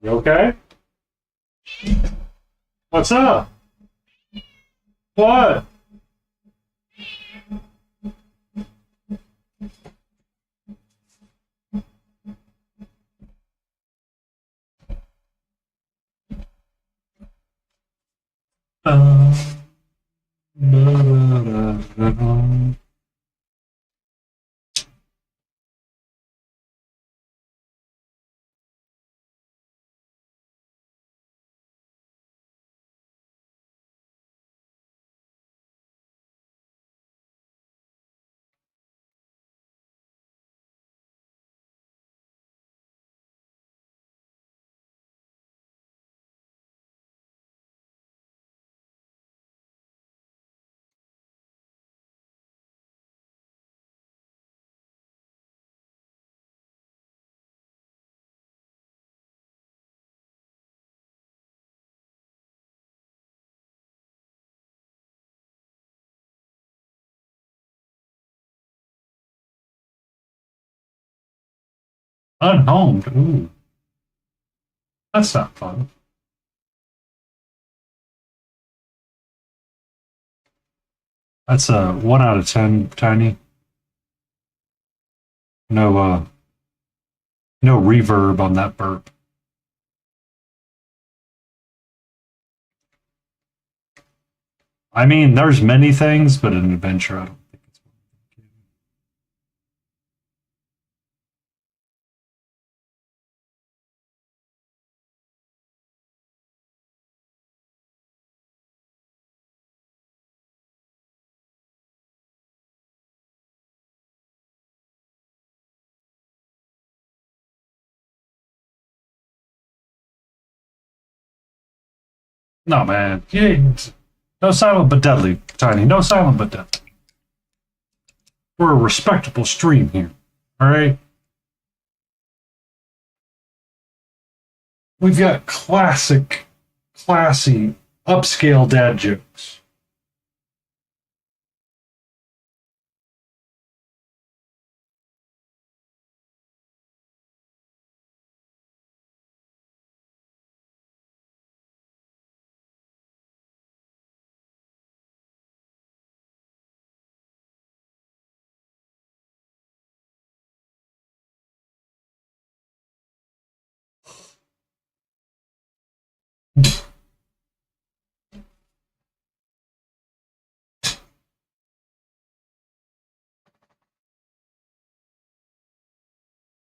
You okay? What's up? What? Unhomed. Ooh, that's not fun. That's a 1 out of 10, Tiny. No reverb on that burp. I mean, there's many things, but an adventure, I don't think it's one. No, man. No silent but deadly, Tiny. No silent but deadly. We're a respectable stream here. All right? We've got classic, classy, upscale dad jokes.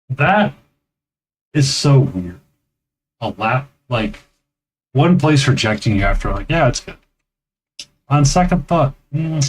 That is so weird. A lap, like, one place rejecting you after, like, yeah, it's good. On second thought, no.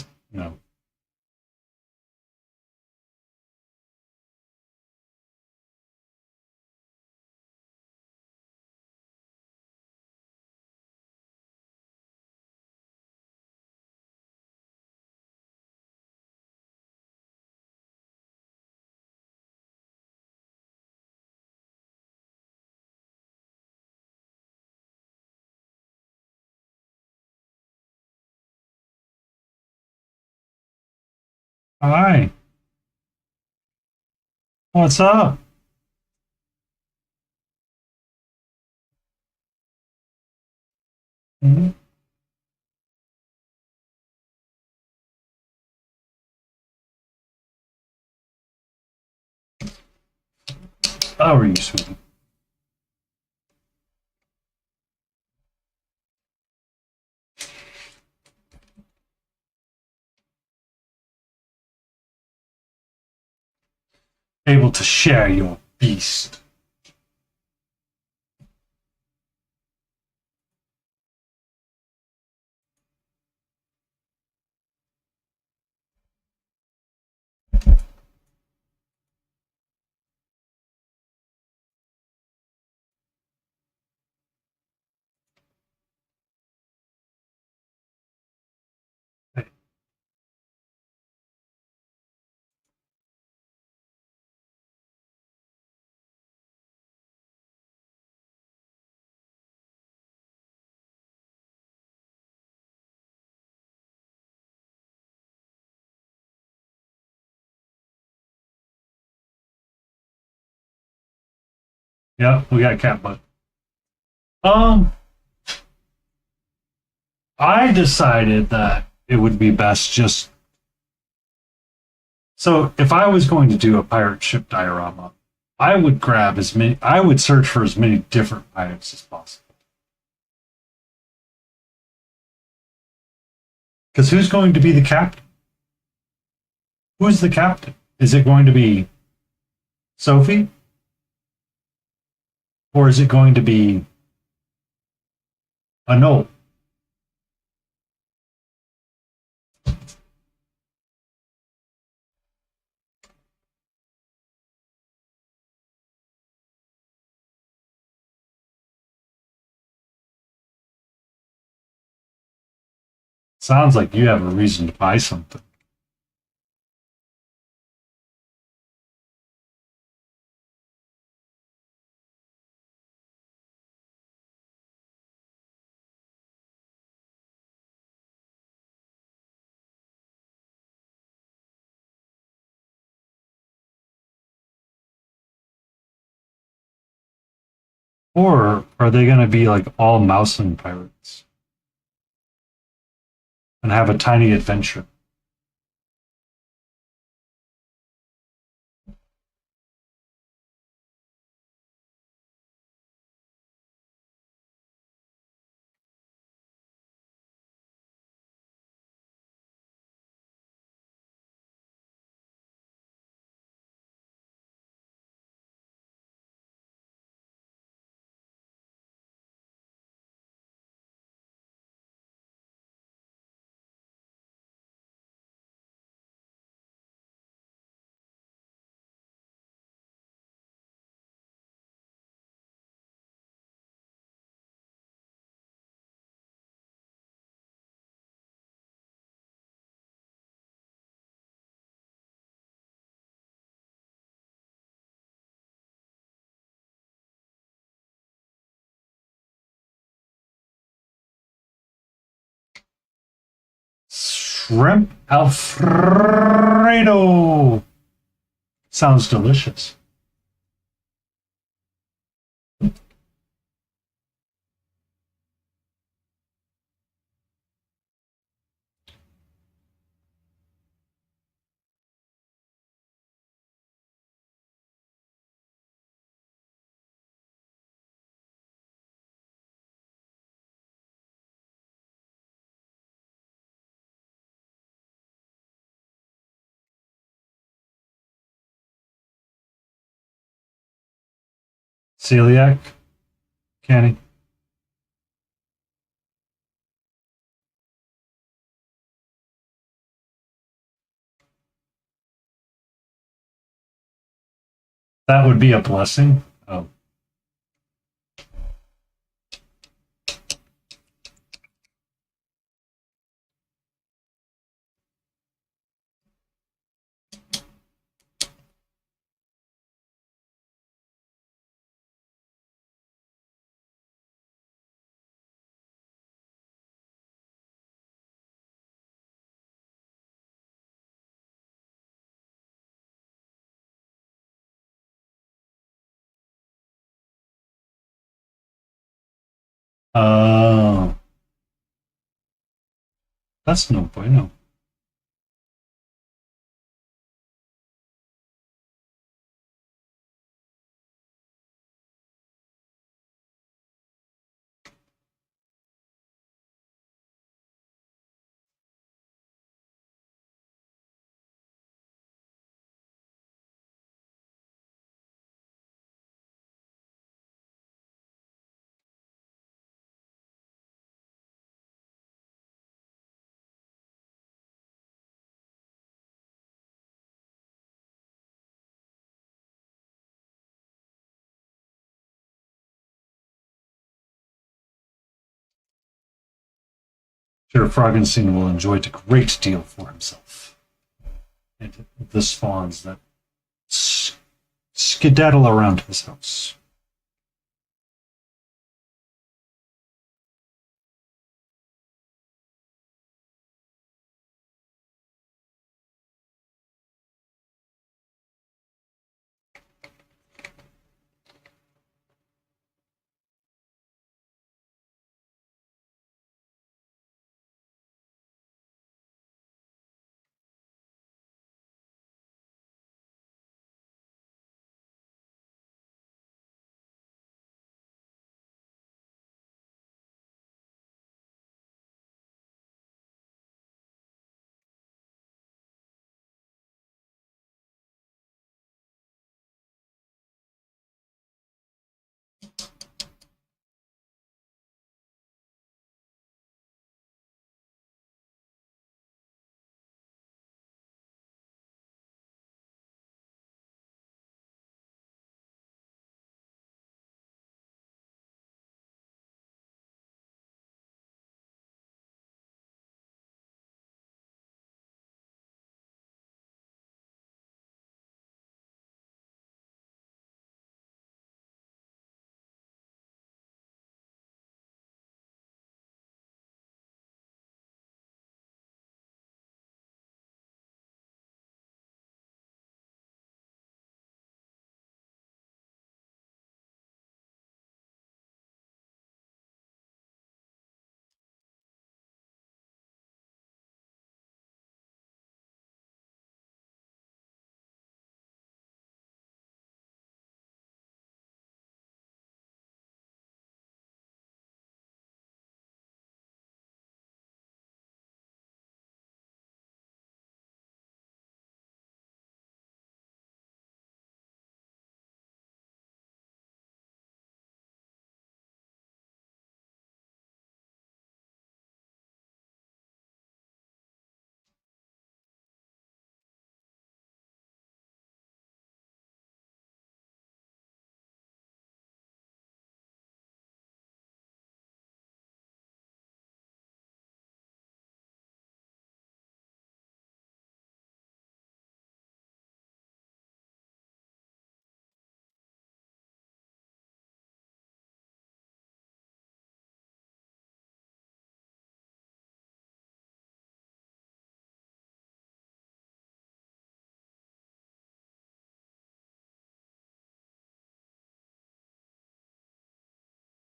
Hi, what's up? Mhm. How are you, sweetie? Able to share your beast. Yeah, we got cat butt. Um, I decided that it would be best just. So, if I was going to do a pirate ship diorama, I would grab as many. I would search for as many different pirates as possible. Because who's going to be the captain? Who's the captain? Is it going to be Sophie? Or is it going to be a Noel? Sounds like you have a reason to buy something. Or are they going to be like all mouseling pirates and have a tiny adventure? Shrimp Alfredo. Sounds delicious. Celiac, Kenny. That would be a blessing. Oh. Oh. That's no bueno. Sure, Froggenstein will enjoy it a great deal for himself. And the spawns that skedaddle around his house.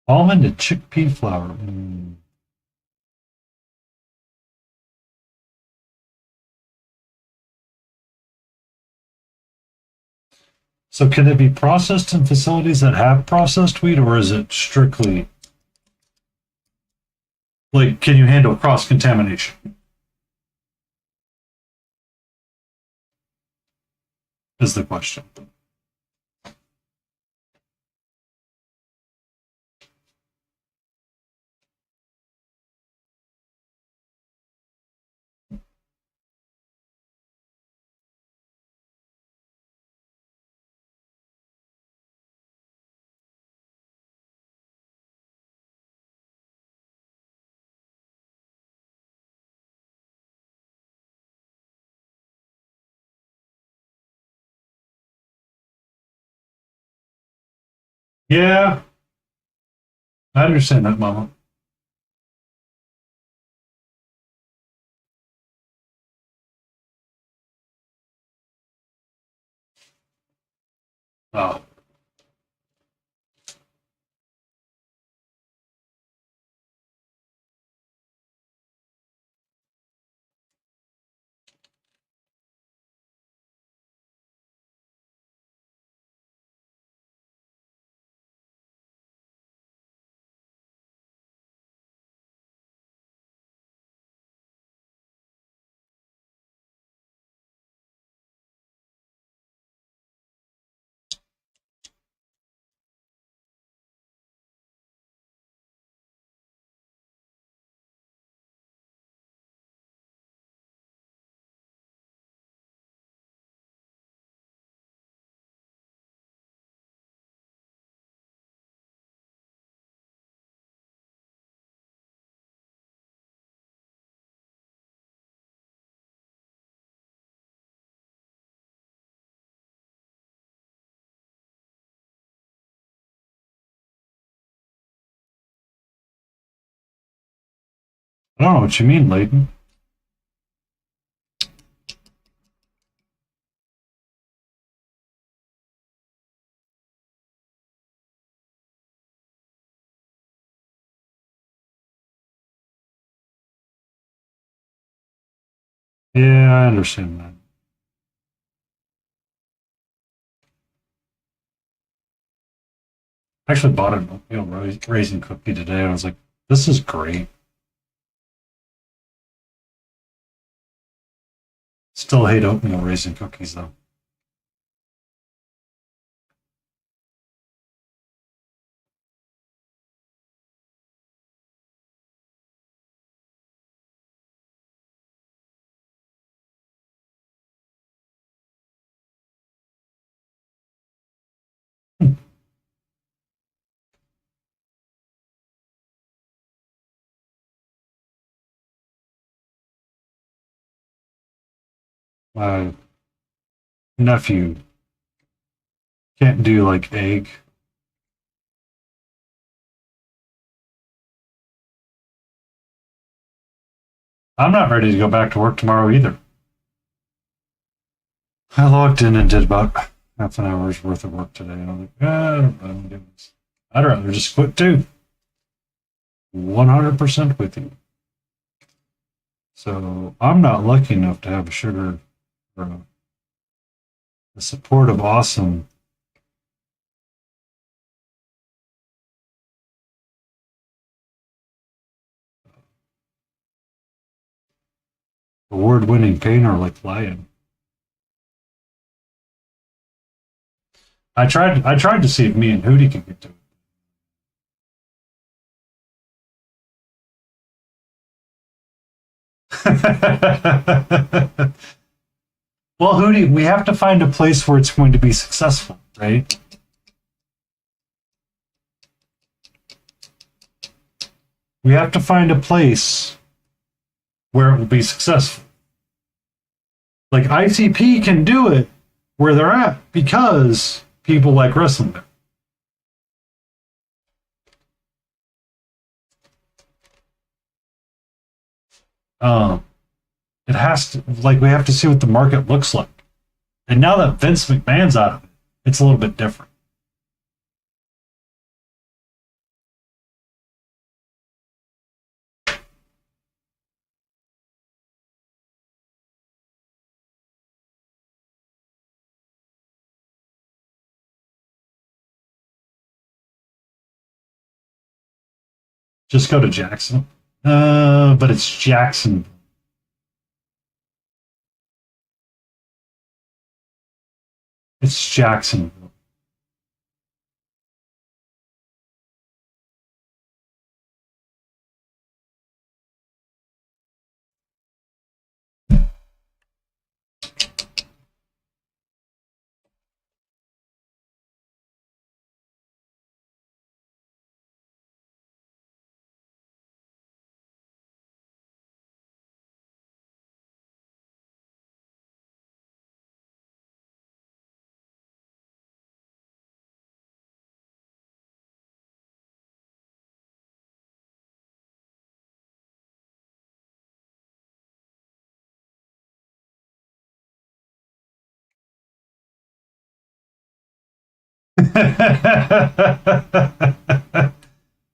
Almond and chickpea flour. So can it be processed in facilities that have processed wheat, or is it strictly like, can you handle cross contamination? Is the question. Yeah, I understand that, Mama. Oh, I don't know what you mean, Layton. Yeah, I understand that. I actually bought an oatmeal raisin cookie today. I was like, this is great. Still hate oatmeal raisin cookies, though. My nephew can't do like egg. I'm not ready to go back to work tomorrow either. I logged in and did about half an hour's worth of work today, and I'm like, I don't want to do this. I'd rather just quit too. 100% with you. So I'm not lucky enough to have a sugar or a supportive, awesome award-winning painter like Lion. I tried to see if me and Hootie could get to it. Well, Hootie, we have to find a place where it's going to be successful, right? We have to find a place where it will be successful. Like ICP can do it where they're at because people like wrestling there. Um, it has to, like, we have to see what the market looks like. And now that Vince McMahon's out of it, it's a little bit different. Just go to Jackson. But it's Jacksonville. It's Jacksonville.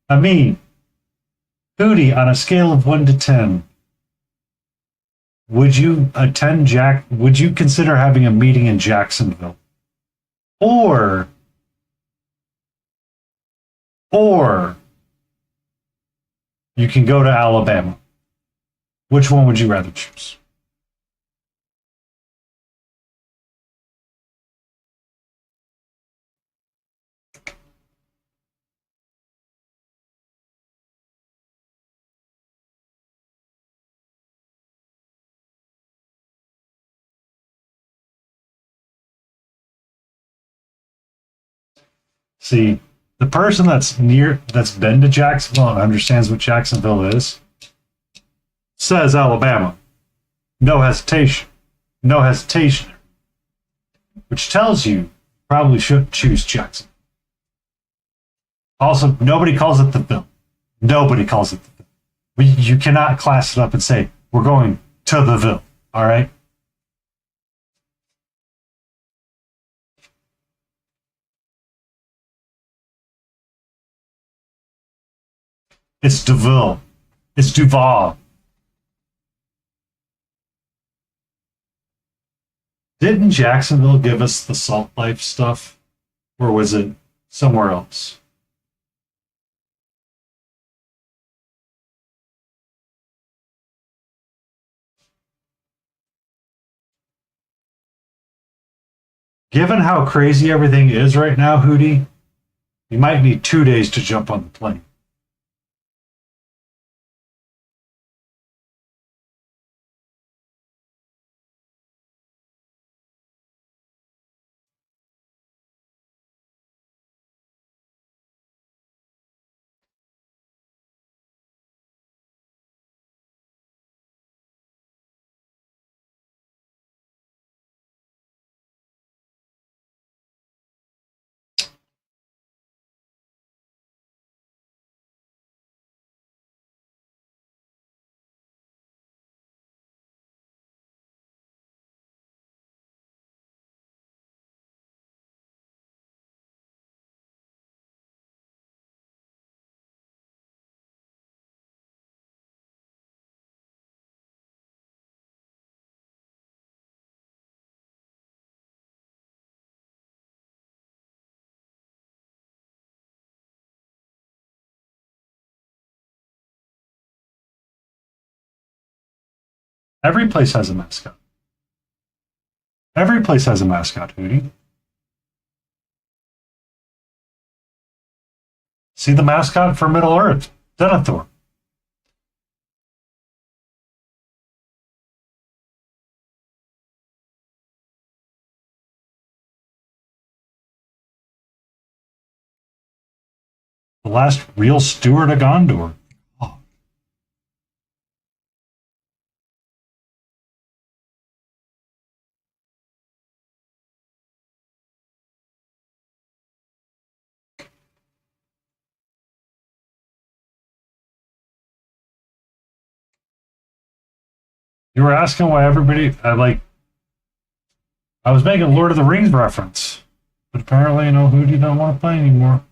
I mean, Hootie, on a scale of 1 to 10, would you would you consider having a meeting in Jacksonville? Or you can go to Alabama. Which one would you rather choose? See, the person that's been to Jacksonville and understands what Jacksonville is, says Alabama. No hesitation. No hesitation. Which tells you probably shouldn't choose Jackson. Also, nobody calls it the Ville. Nobody calls it the Ville. You cannot class it up and say, we're going to the Ville. All right? It's DeVille. It's Duval. Didn't Jacksonville give us the Salt Life stuff? Or was it somewhere else? Given how crazy everything is right now, Hootie, you might need 2 days to jump on the plane. Every place has a mascot. Every place has a mascot, Hootie. See the mascot for Middle Earth, Denethor. The last real steward of Gondor. Oh. You were asking why everybody, I was making Lord of the Rings reference, but apparently, Hootie don't want to play anymore.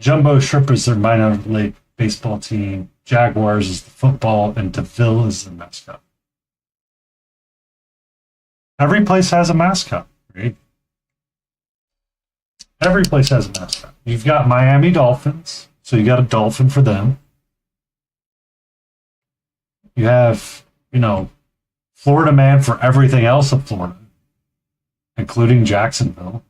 Jumbo Shrimp is their minor league baseball team. Jaguars is the football, and DeVille is the mascot. Every place has a mascot, right? Every place has a mascot. You've got Miami Dolphins, so you got a dolphin for them. You have, Florida Man for everything else of Florida, including Jacksonville.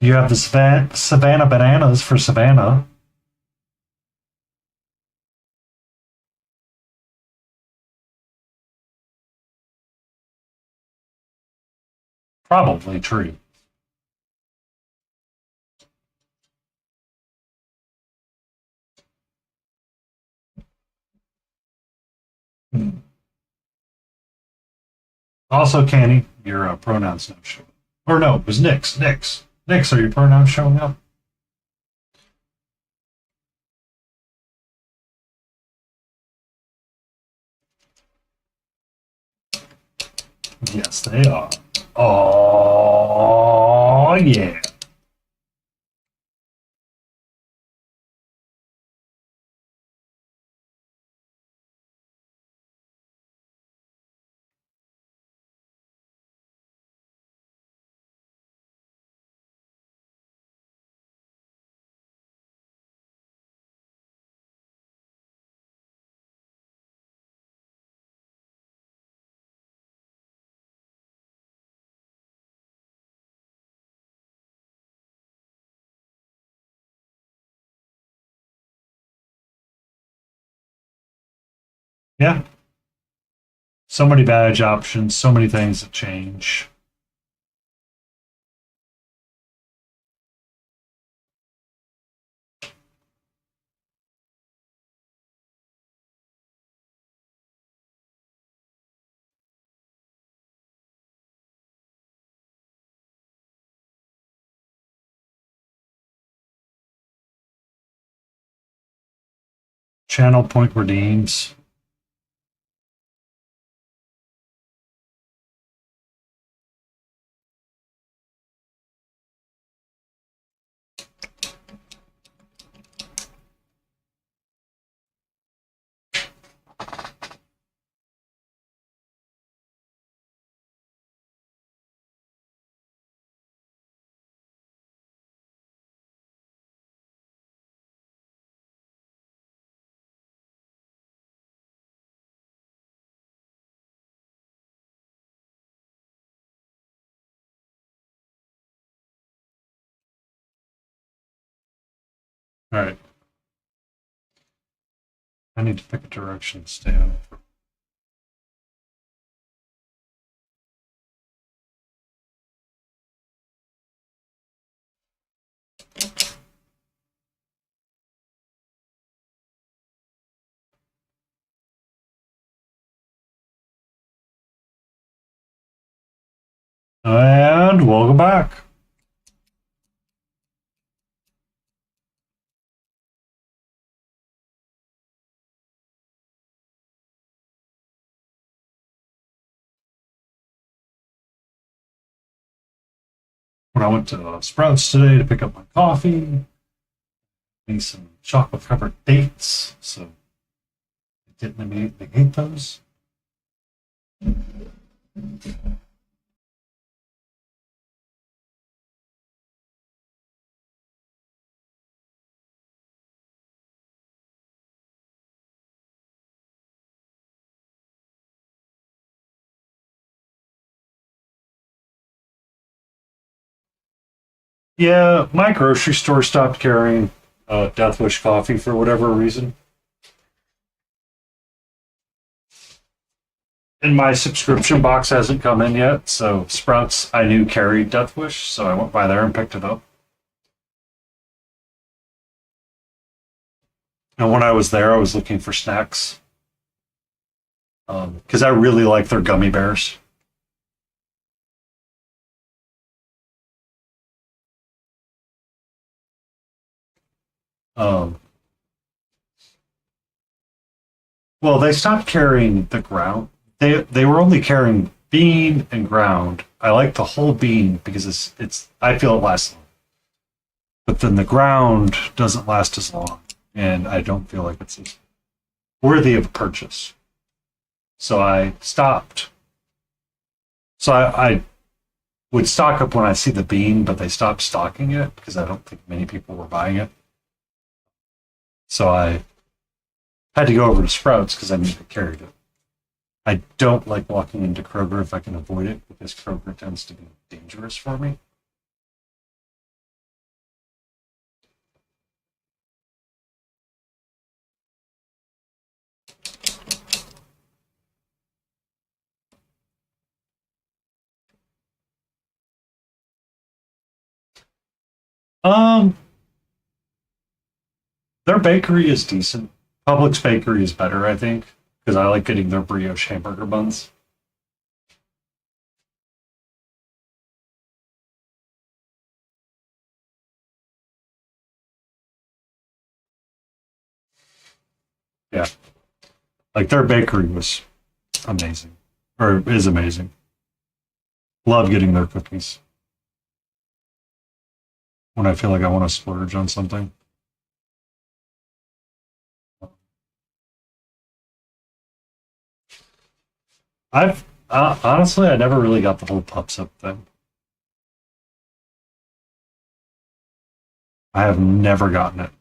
You have the Savannah Bananas for Savannah. Probably true. Also, Canny, your pronouns don't show up. Or no, it was Nick's. Nick's, are your pronouns showing up? Yes, they are. Oh, yeah. Yeah. So many badge options, so many things that change. Channel point redeems. All right. I need to pick a direction to stay on. And welcome back. When I went to Sprouts today to pick up my coffee, need some chocolate covered dates, so I didn't immediately hate those. Yeah, my grocery store stopped carrying Death Wish coffee for whatever reason. And my subscription box hasn't come in yet, so Sprouts I knew carried Death Wish, so I went by there and picked it up. And when I was there, I was looking for snacks because I really like their gummy bears. Um, well, they stopped carrying the ground. They were only carrying bean and ground. I like the whole bean because it's I feel it lasts long. But then the ground doesn't last as long, and I don't feel like it's as worthy of a purchase. So I stopped. So I would stock up when I see the bean, but they stopped stocking it because I don't think many people were buying it. So I had to go over to Sprouts because I knew they carried it. I don't like walking into Kroger if I can avoid it because Kroger tends to be dangerous for me. Um, their bakery is decent. Publix bakery is better, I think, because I like getting their brioche hamburger buns. Yeah, like their bakery was amazing, or is amazing. Love getting their cookies when I feel like I want to splurge on something. I've honestly, I never really got the whole pups up thing. I have never gotten it.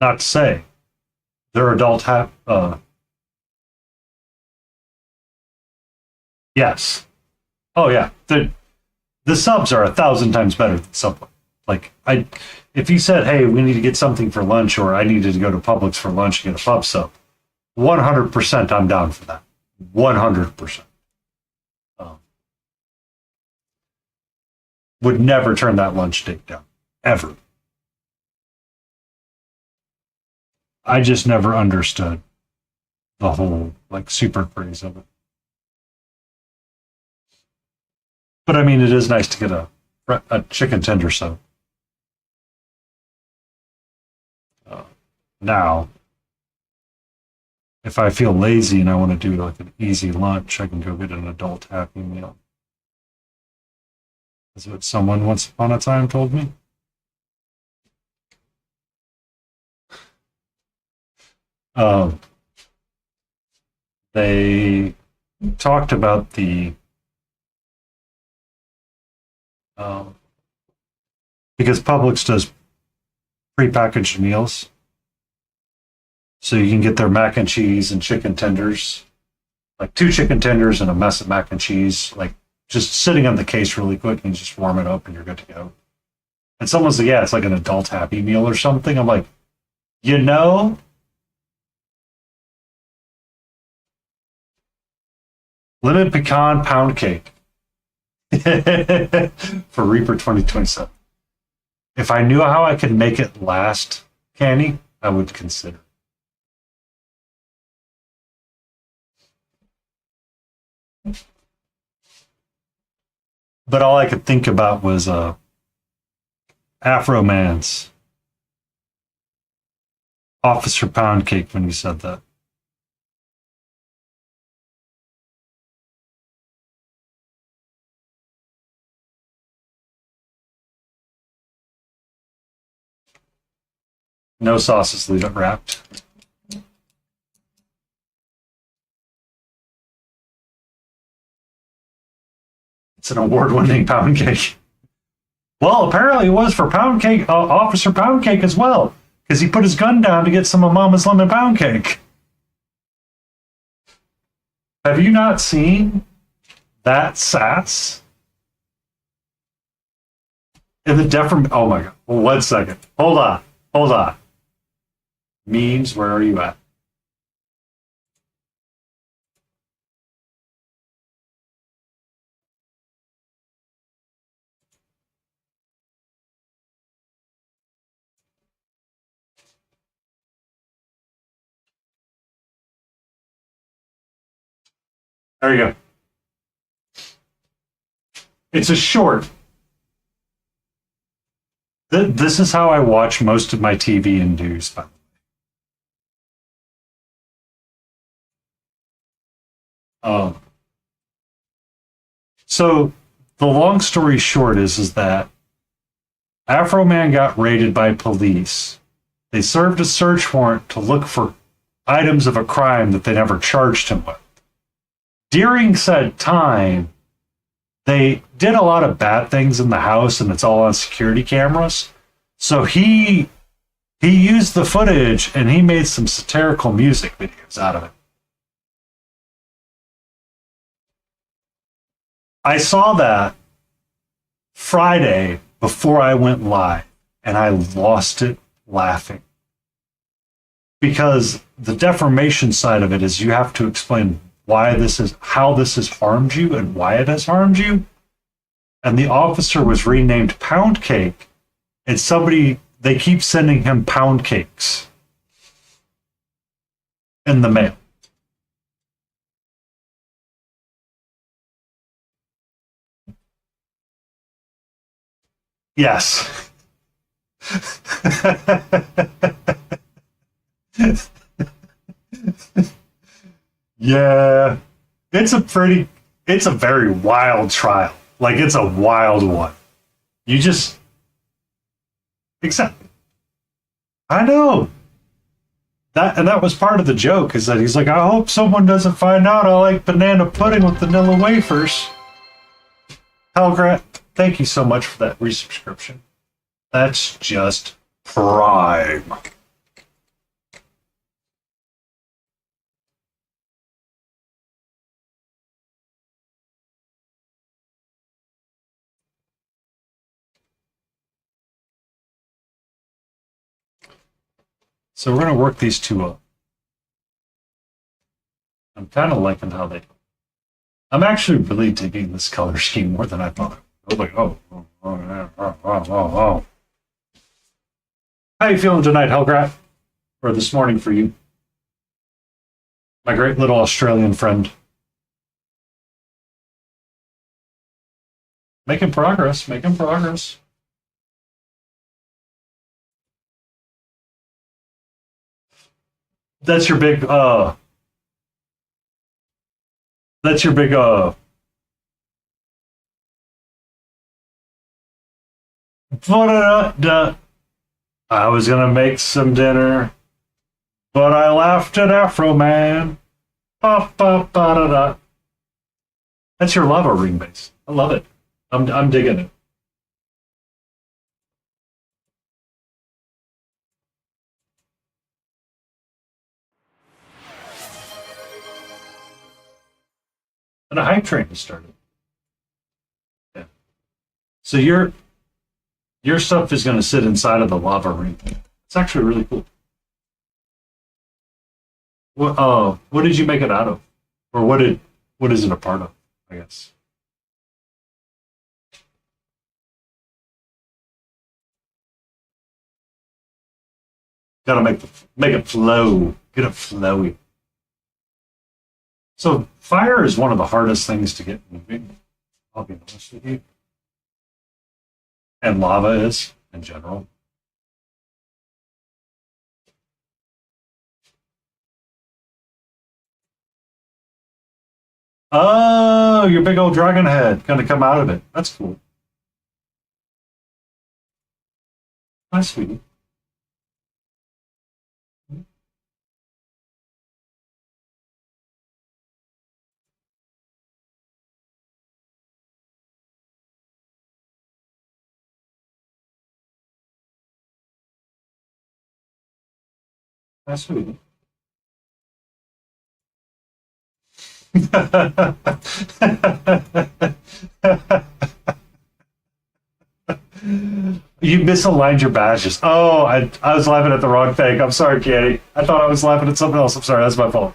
Not to say their adult have. Yes. Oh yeah. The subs are 1,000 times better than Subway. Like if you said, "Hey, we need to get something for lunch," or "I needed to go to Publix for lunch and get a pub sub," 100% I'm down for that. 100%. Um, would never turn that lunch date down ever. I just never understood the whole like super craze of it. But I mean, it is nice to get a chicken tender sub. Uh, now, if I feel lazy and I want to do like an easy lunch, I can go get an adult Happy Meal. That's what someone once upon a time told me. Um, they talked about the um, because Publix does prepackaged meals, so you can get their mac and cheese and chicken tenders, like 2 chicken tenders and a mess of mac and cheese, like just sitting on the case really quick and you just warm it up and you're good to go. And someone's like, yeah, it's like an adult Happy Meal or something. I'm like, you know, lemon pecan pound cake for Reaper 2027. If I knew how I could make it last, Canny, I would consider. But all I could think about was Afro Man's Officer Pound Cake when you said that. No sauces, leave it wrapped. It's an award-winning pound cake. Well, apparently it was for Pound Cake, Officer Pound Cake as well, because he put his gun down to get some of Mama's lemon pound cake. Have you not seen that sass? And the deformation. Oh my god! 1 second. Hold on. Hold on. Memes. Where are you at? There you go. It's a short. This is how I watch most of my TV and news. By the way. So the long story short is that Afro Man got raided by police. They served a search warrant to look for items of a crime that they never charged him with. During said time, they did a lot of bad things in the house, and it's all on security cameras. So he used the footage and he made some satirical music videos out of it. I saw that Friday before I went live, and I lost it laughing. Because the deformation side of it is you have to explain how this has harmed you and why it has harmed you. And the officer was renamed Pound Cake, and they keep sending him pound cakes in the mail. Yes. Yeah. It's a very wild trial. Like, it's a wild one. You just, exactly. I know. That was part of the joke, is that he's like, I hope someone doesn't find out I like banana pudding with vanilla wafers. Hellgrat, thank you so much for that resubscription. That's just prime. So we're going to work these two up. I'm kind of liking how they... I'm actually really digging this color scheme more than I thought. I was like, oh. How you feeling tonight, Hellgrat? Or this morning for you? My great little Australian friend. Making progress, making progress. That's your big, that's your big, I was gonna make some dinner, but I laughed at Afro Man. Ba-ba-ba-da-da. That's your lava ring bass. I love it. I'm digging it. And a hype train has started. Yeah. So your stuff is going to sit inside of the lava ring. It's actually really cool. What did you make it out of, or what is it a part of? I guess. Got to make it flow. Get it flowy. So fire is one of the hardest things to get moving. I'll be honest with you. And lava is in general. Oh, your big old dragon head gonna come out of it. That's cool. Hi, sweetie. Hi, sweetie. You misaligned your badges. Oh, I was laughing at the wrong thing. I'm sorry, Candy. I thought I was laughing at something else. I'm sorry. That's my fault.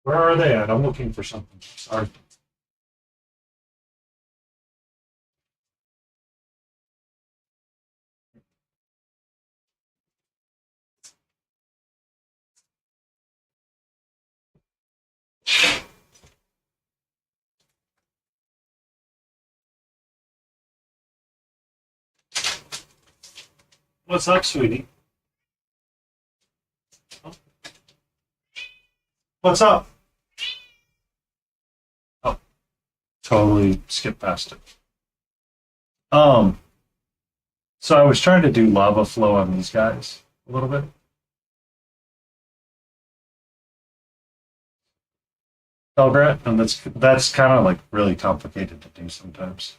Where are they at? I'm looking for something. Sorry. What's up, sweetie? What's up? Oh, totally skipped past it. Um, so I was trying to do lava flow on these guys a little bit. Belgrade, and that's kind of like really complicated to do sometimes.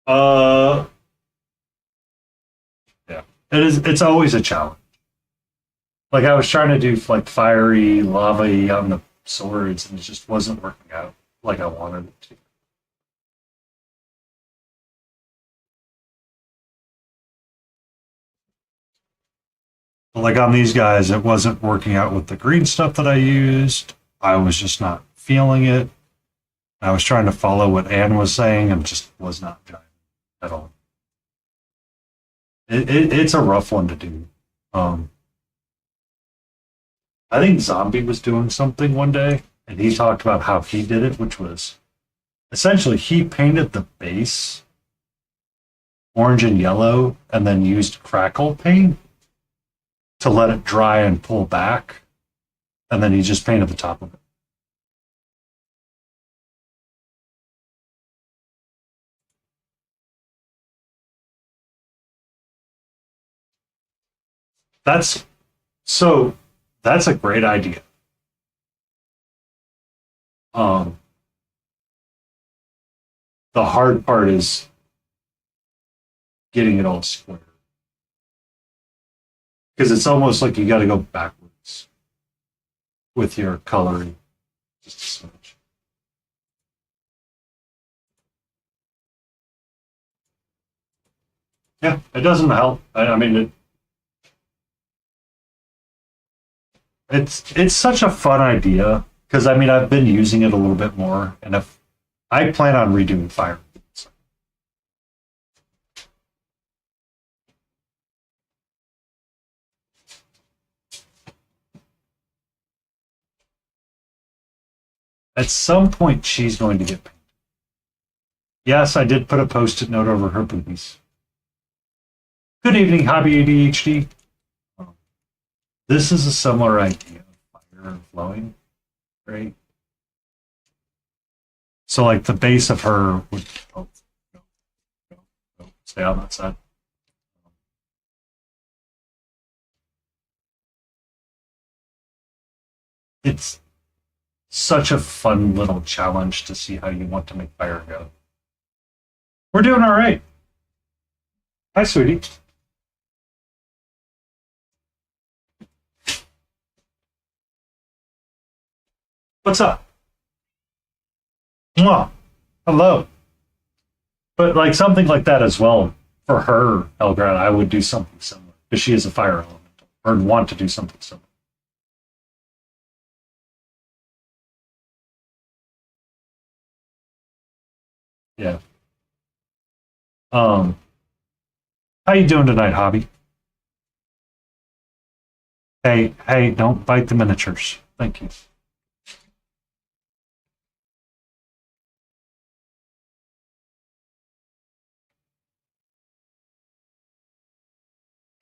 Uh, yeah, it is. It's always a challenge. Like I was trying to do like fiery lava on the swords, and it just wasn't working out like I wanted it to. Like on these guys, it wasn't working out with the green stuff that I used. I was just not feeling it. I was trying to follow what Anne was saying and just was not jiving at all. It's a rough one to do. Um, I think Zombie was doing something one day, and he talked about how he did it, which was essentially he painted the base orange and yellow and then used crackle paint to let it dry and pull back, and then he just painted the top of it. That's so that's a great idea. Um, the hard part is getting it all square because it's almost like you got to go backwards with your coloring just a smidge. Yeah, it doesn't help. I mean, it's such a fun idea because I mean I've been using it a little bit more, and if I plan on redoing Fire, at some point she's going to get painted. Yes, I did put a post-it note over her boobies. Good evening, hobby ADHD. This is a similar idea of fire flowing, right? So like the base of her would no, stay on that side. It's such a fun little challenge to see how you want to make fire go. We're doing all right. Hi, sweetie. What's up? Mwah. Hello. But like something like that as well for her, Elgrad, I would do something similar because she is a fire elemental or want to do something similar. Yeah. Um, How you doing tonight, Hobby? Hey, don't bite the miniatures. Thank you.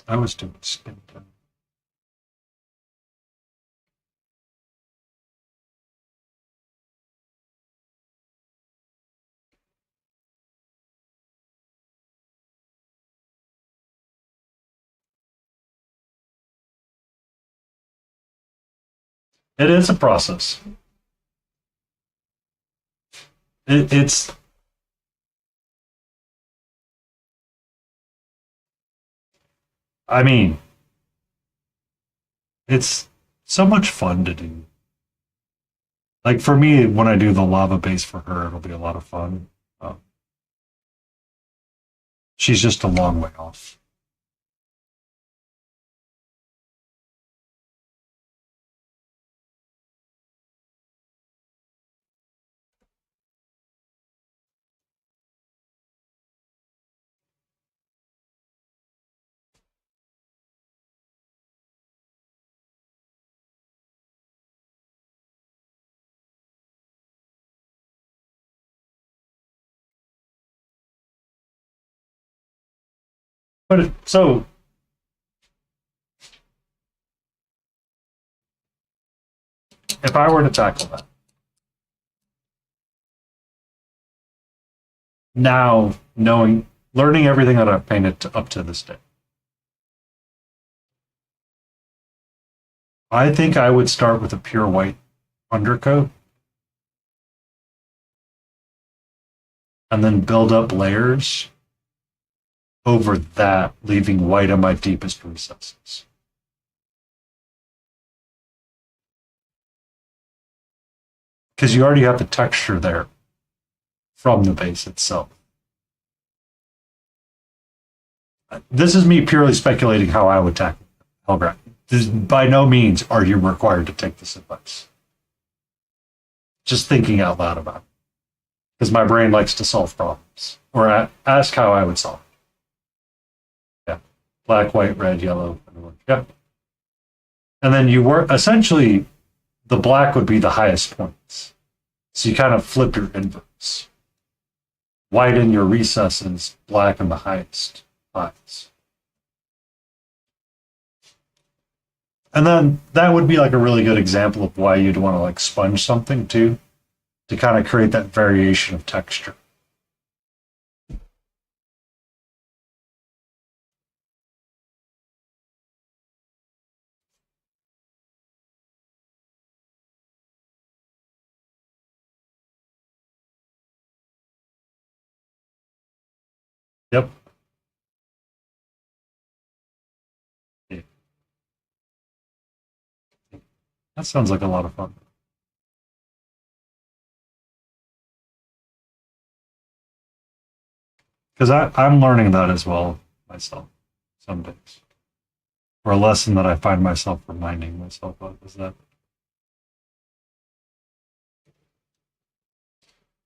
I was doing spin. It is a process. It's. I mean, it's so much fun to do. Like for me, when I do the lava base for her, it'll be a lot of fun. Um, she's just a long way off. So if I were to tackle that now, learning everything that I've painted up to this day, I think I would start with a pure white undercoat and then build up layers over that, leaving white on my deepest recesses. Because you already have the texture there from the base itself. This is me purely speculating how I would tackle Hellgrave. By no means are you required to take this advice. Just thinking out loud about it. Because my brain likes to solve problems or ask how I would solve it. Yeah. Black, white, red, yellow, and orange. Yeah. And then you work, essentially, the black would be the highest points. So you kind of flip your inverse. White in your recesses, black in the highest highs. And then that would be like a really good example of why you'd want to like sponge something too, to kind of create that variation of texture. Yep. Yeah. That sounds like a lot of fun. Because I'm learning that as well myself some days. Or a lesson that I find myself reminding myself of is that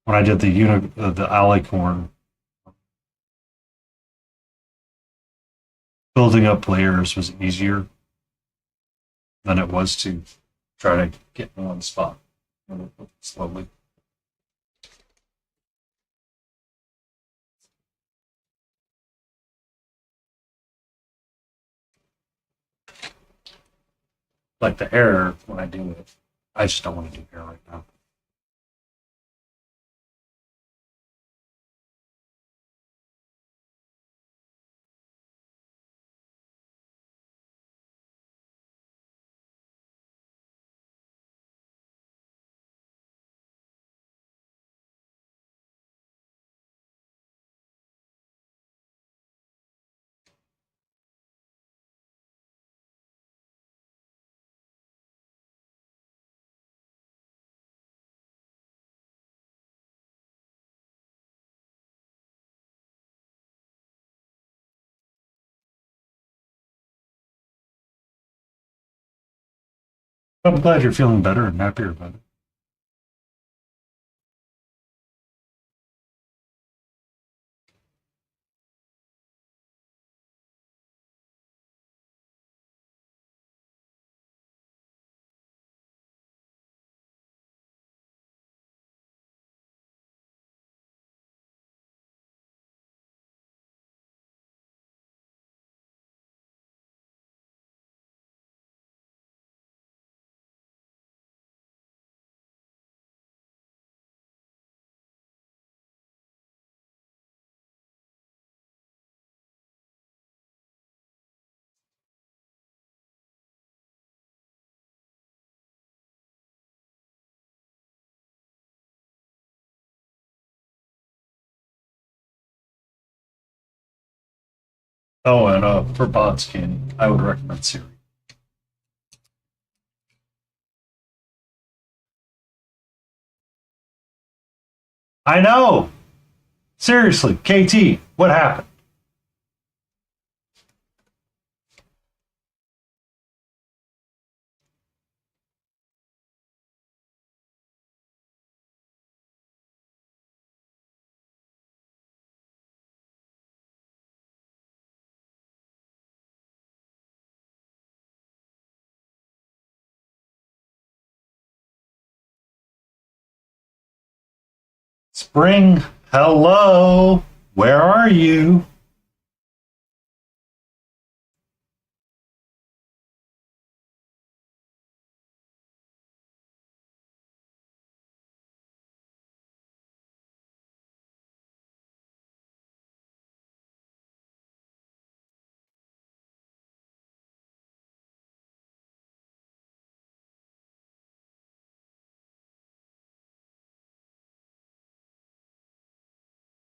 when I did the alicorn, building up layers was easier than it was to try to get in one spot slowly. Like the hair, when I do it, I just don't want to do hair right now. I'm glad you're feeling better and happier about it. Oh, and for bots, I would recommend Siri. I know. Seriously, KT, what happened? Spring, hello. Where are you?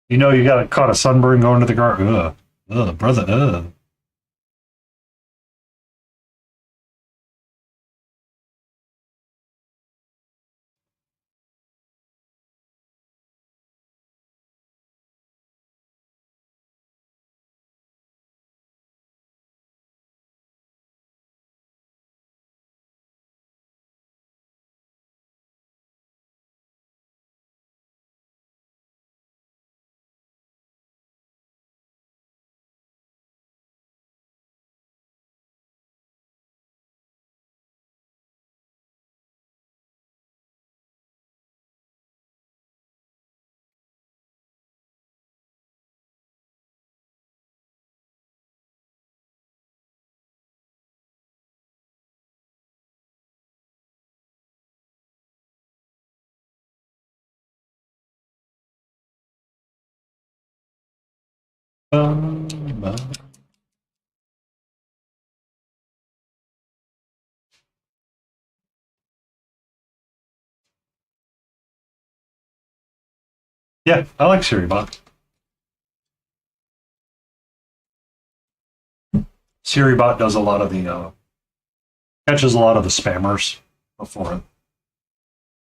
You know you got caught a sunburn going to the car. Brother. Uh, yeah, I like SiriBot. SiriBot does a lot of the catches a lot of the spammers before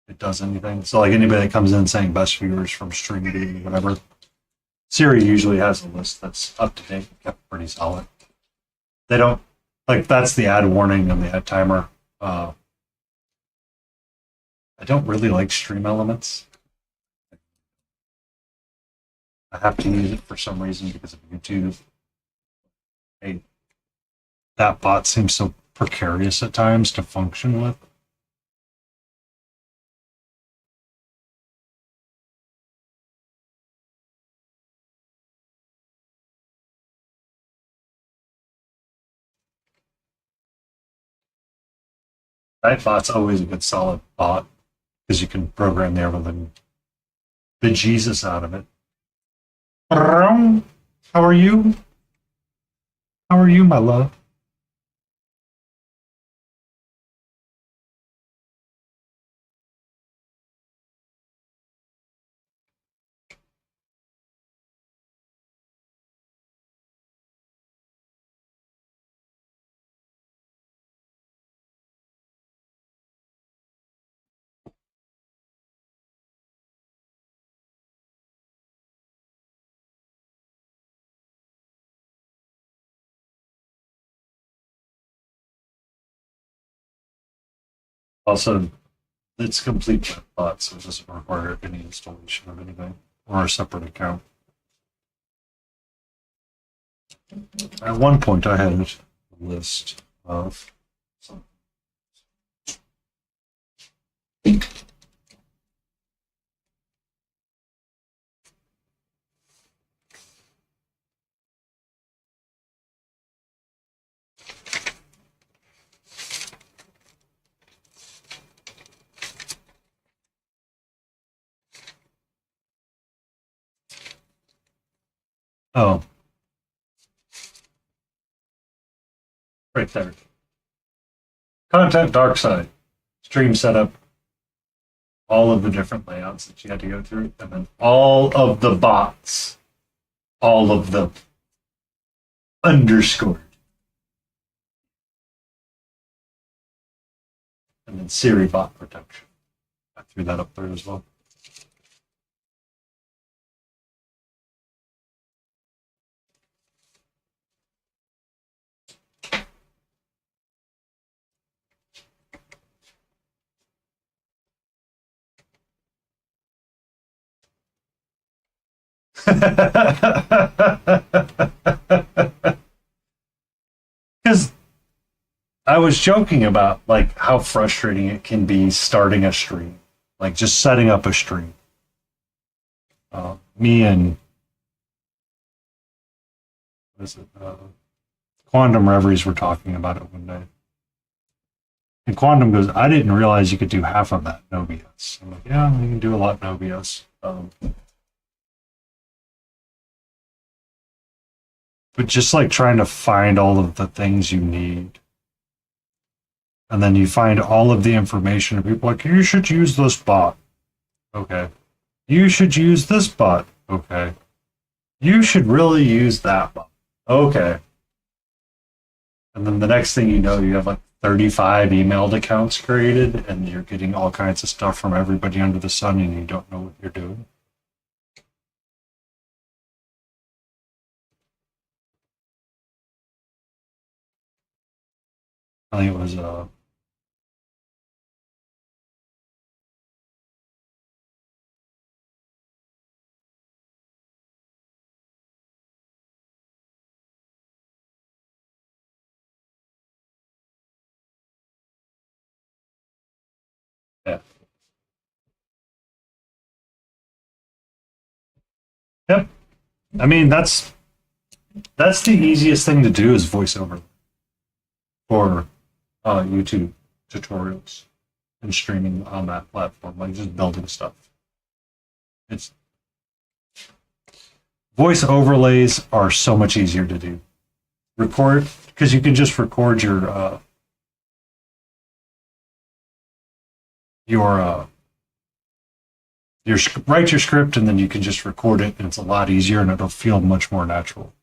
it does anything. So like anybody that comes in saying best viewers from streaming or whatever, Siri usually has a list that's up to date, kept pretty solid. They don't like that's the ad warning and the ad timer. I don't really like stream elements. I have to use it for some reason because of YouTube. Hey, that bot seems so precarious at times to function with. That bot's always a good solid bot because you can program the everything the Jesus out of it. How are you? How are you, my love? Also, it's complete with bot, so it doesn't require any installation of anything or a separate account. At one point, I had a list of some. Oh, right there. Content dark side, stream setup, all of the different layouts that you had to go through, and then all of the bots, all of them. underscored. And then Siri bot protection. I threw that up there as well. Because I was joking about like how frustrating it can be starting a stream, like just setting up a stream. Me and what is it? Quantum Reveries were talking about it one day, and Quantum goes, "I didn't realize you could do half of that in OBS." I'm like, "Yeah, you can do a lot in OBS." But just like trying to find all of the things you need. And then you find all of the information, and people are like, you should use this bot. Okay. You should use this bot. Okay. You should really use that bot. Okay. And then the next thing you know, you have like 35 emailed accounts created, and you're getting all kinds of stuff from everybody under the sun, and you don't know what you're doing. I think it was yeah. Yep. I mean that's the easiest thing to do is voiceover for YouTube tutorials and streaming on that platform, like just building stuff. It's voice overlays are so much easier to do. Record because you can just record your write your script and then you can just record it, and it's a lot easier and it'll feel much more natural.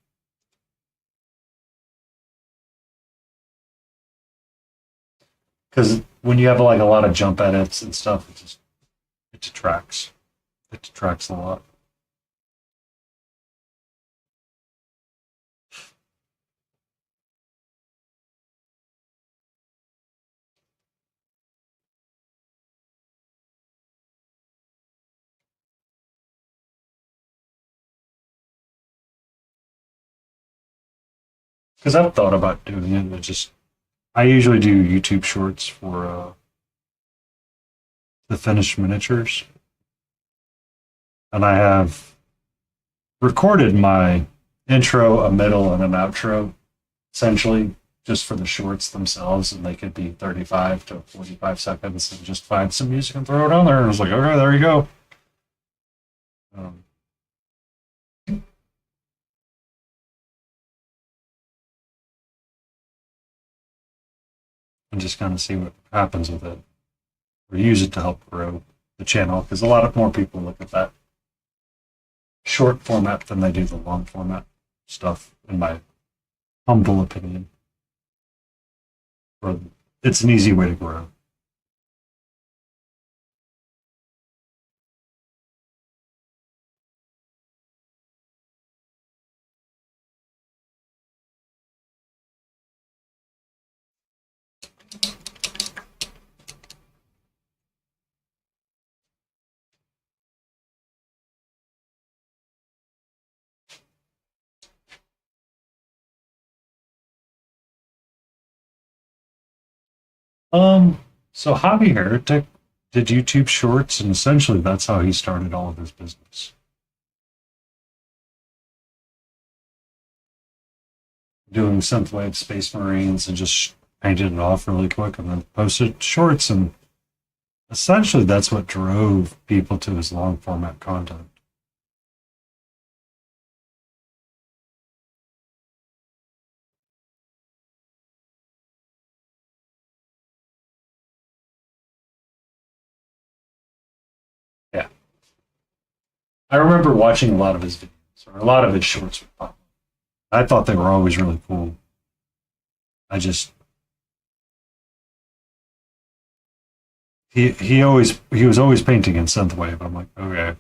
Because when you have like a lot of jump edits and stuff, it detracts. It detracts a lot. Because I've thought about doing it, but just I usually do YouTube shorts for the finished miniatures, and I have recorded my intro, a middle, and an outro, essentially just for the shorts themselves, and they could be 35 to 45 seconds, and just find some music and throw it on there. And I was like, okay, there you go. Um, and just kind of see what happens with it, or use it to help grow the channel, because a lot of more people look at that short format than they do the long format stuff, in my humble opinion. Or it's an easy way to grow. So Hobby Heretic did YouTube Shorts, and essentially that's how he started all of his business. Doing synthwave Space Marines and just painted it off really quick and then posted shorts, and essentially that's what drove people to his long format content. Yeah. I remember watching a lot of his videos, or a lot of his shorts would pop up. I thought they were always really cool. I just he was always painting in synthwave. I'm like, okay,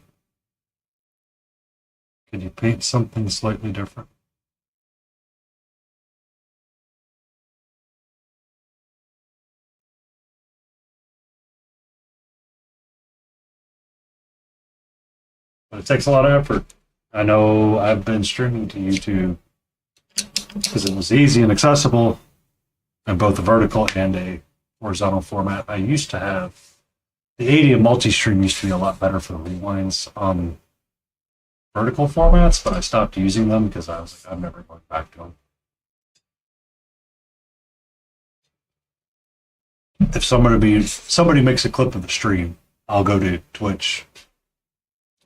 can you paint something slightly different? But it takes a lot of effort. I know I've been streaming to YouTube because it was easy and accessible in both a vertical and a horizontal format. I used to have the 80 and multi-stream used to be a lot better for the rewinds on vertical formats, but I stopped using them because I was like, I'm never going back to them. If somebody makes a clip of the stream, I'll go to Twitch,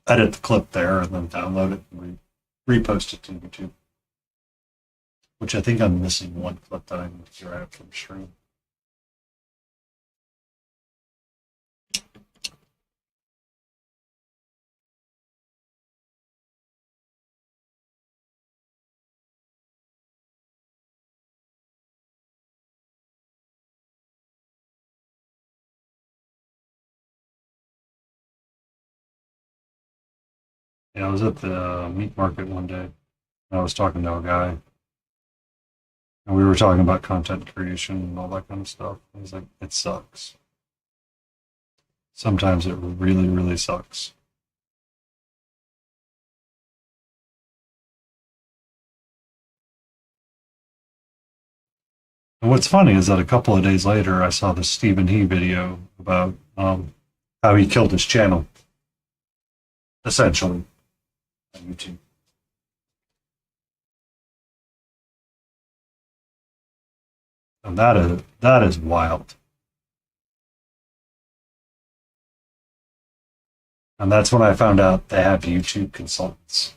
edit the clip there, and then download it and repost it to YouTube. Which I think I'm missing one clip that I need to grab from stream. Yeah, I was at the meat market one day. And I was talking to a guy, and we were talking about content creation and all that kind of stuff. And he's like, it sucks. Sometimes it really, really sucks. And what's funny is that a couple of days later, I saw the Stephen He video about how he killed his channel, essentially, on YouTube. And that is wild. And that's when I found out they have YouTube consultants.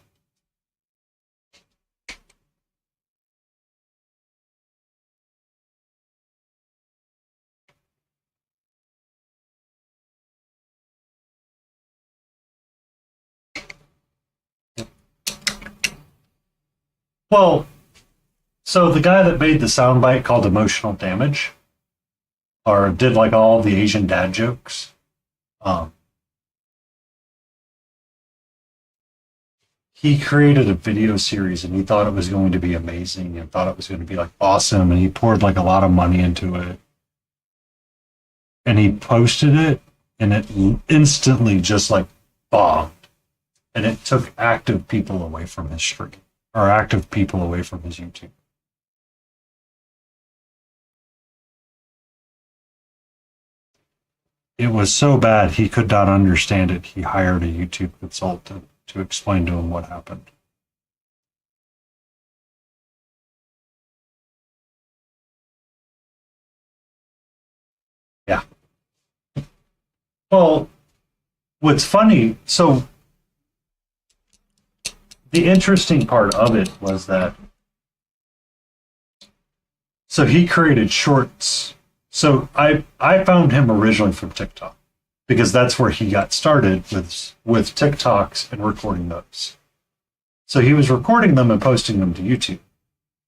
Well, so the guy that made the soundbite called Emotional Damage, or did like all the Asian dad jokes, he created a video series and he thought it was going to be amazing and thought it was going to be like awesome, and he poured like a lot of money into it. And he posted it and it instantly just like bombed. And it took active people away from his stream, or active people away from his YouTube. It was so bad he could not understand it. He hired a YouTube consultant to explain to him what happened. Yeah. Well, what's funny, so the interesting part of it was that, so he created shorts. So I found him originally from TikTok, because that's where he got started with TikToks and recording those. So he was recording them and posting them to YouTube.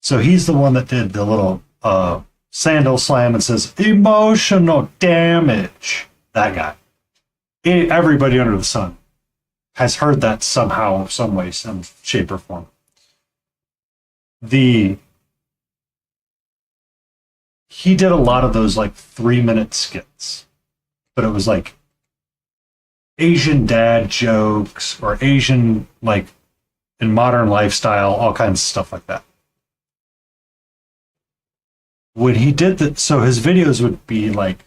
So he's the one that did the little sandal slam and says, emotional damage. That guy. Everybody under the sun has heard that somehow, some way, some shape or form. He did a lot of those like 3-minute skits, but it was like Asian dad jokes or Asian, like, in modern lifestyle, all kinds of stuff like that. When he did that, so his videos would be like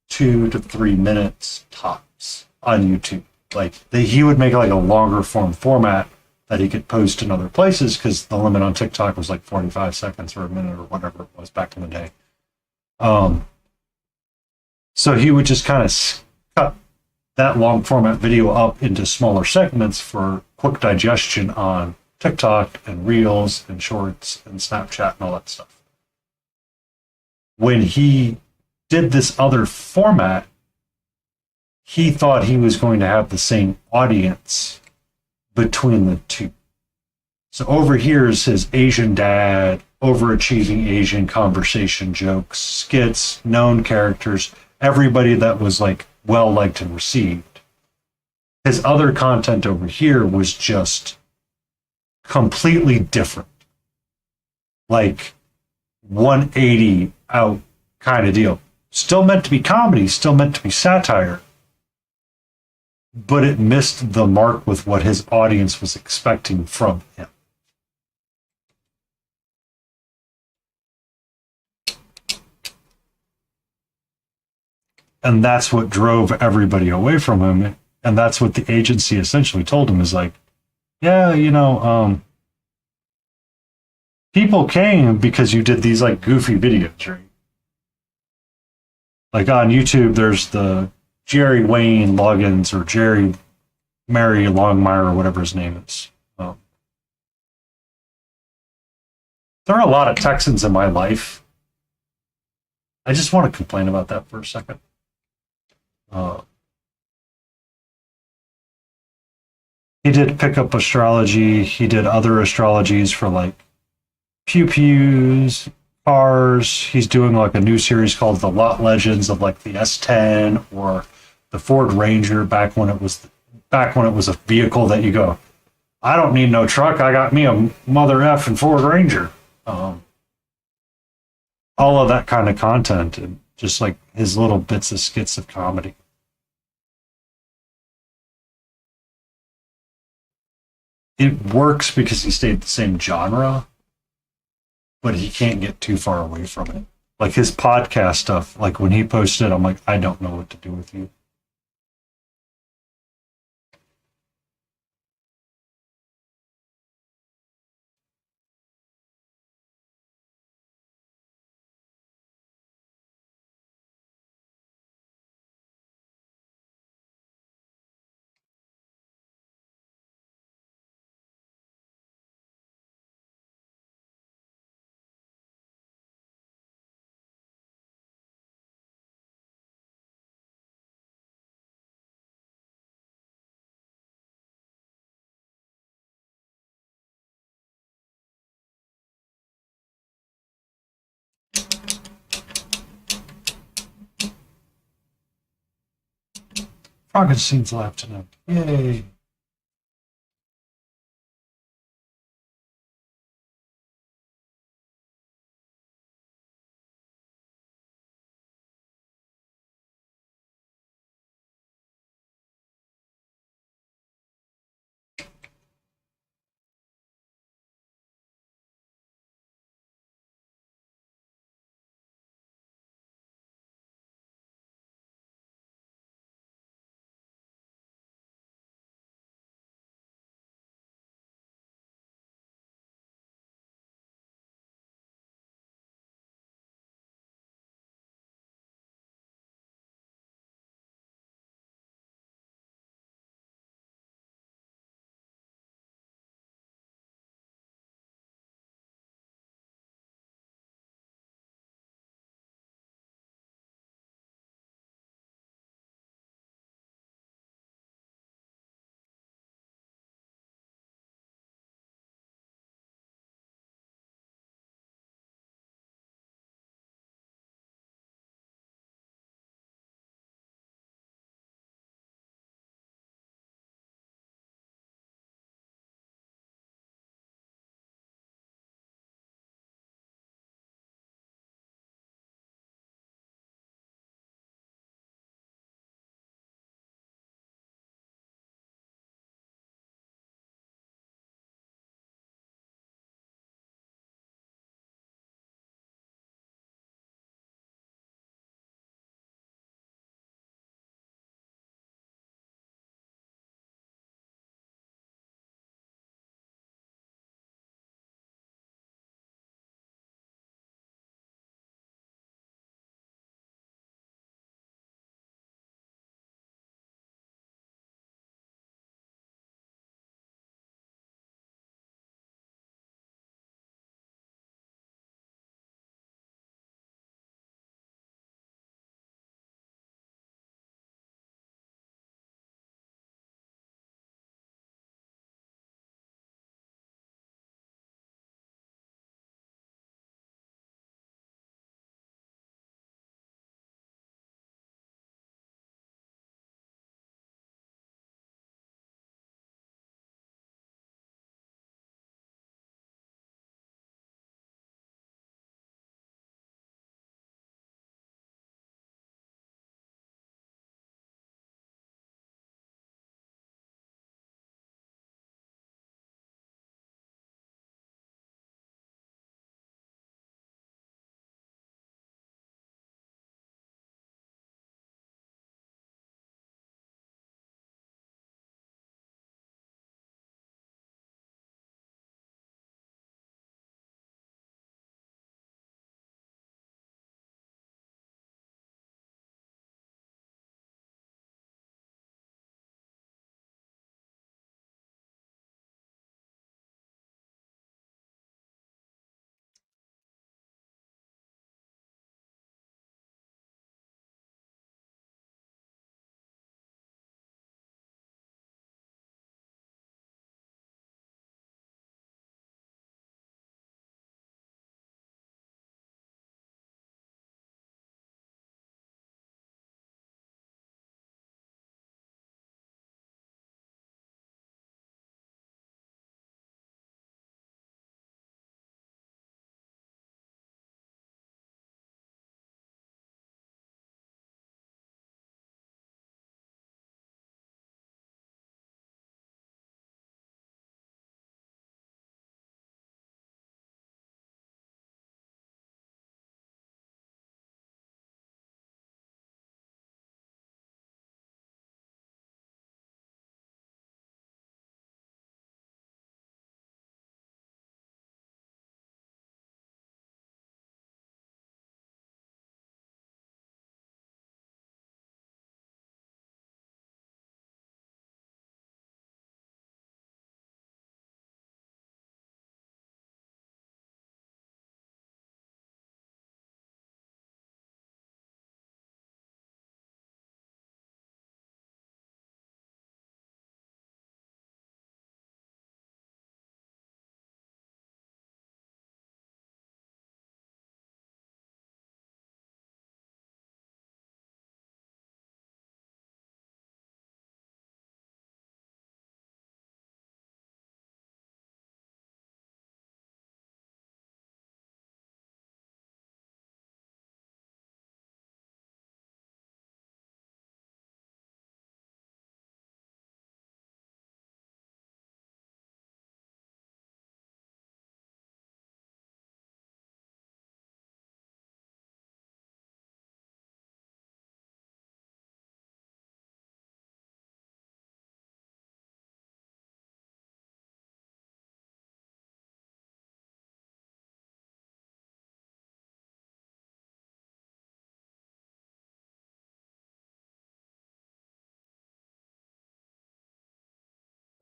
2 to 3 minutes tops on YouTube. Like he would make like a longer form format that he could post in other places, because the limit on TikTok was like 45 seconds or a minute or whatever it was back in the day. So he would just kind of cut that long format video up into smaller segments for quick digestion on TikTok and Reels and Shorts and Snapchat and all that stuff. When he did this other format, he thought he was going to have the same audience between the two. So over here is his Asian dad, overachieving Asian conversation jokes, skits, known characters, everybody that was like well liked and received. His other content over here was just completely different. Like 180 out kind of deal. Still meant to be comedy, still meant to be satire, but it missed the mark with what his audience was expecting from him. And that's what drove everybody away from him. And that's what the agency essentially told him is like, yeah, people came because you did these like goofy videos, right? Like on YouTube, there's the Jerry Wayne Loggins or Jerry Mary Longmire or whatever his name is. There are a lot of Texans in my life. I just want to complain about that for a second. He did pickup astrology. He did other astrologies for like pew pews, cars. He's doing like a new series called The Lot Legends of like the S10 or the Ford Ranger back when it was a vehicle that you go, I don't need no truck. I got me a mother F and Ford Ranger. All of that kind of content and just like his little bits of skits of comedy. It works because he stayed the same genre, but he can't get too far away from it. Like his podcast stuff, like when he posted, I'm like, I don't know what to do with you. Frankenstein's left tonight. Yay.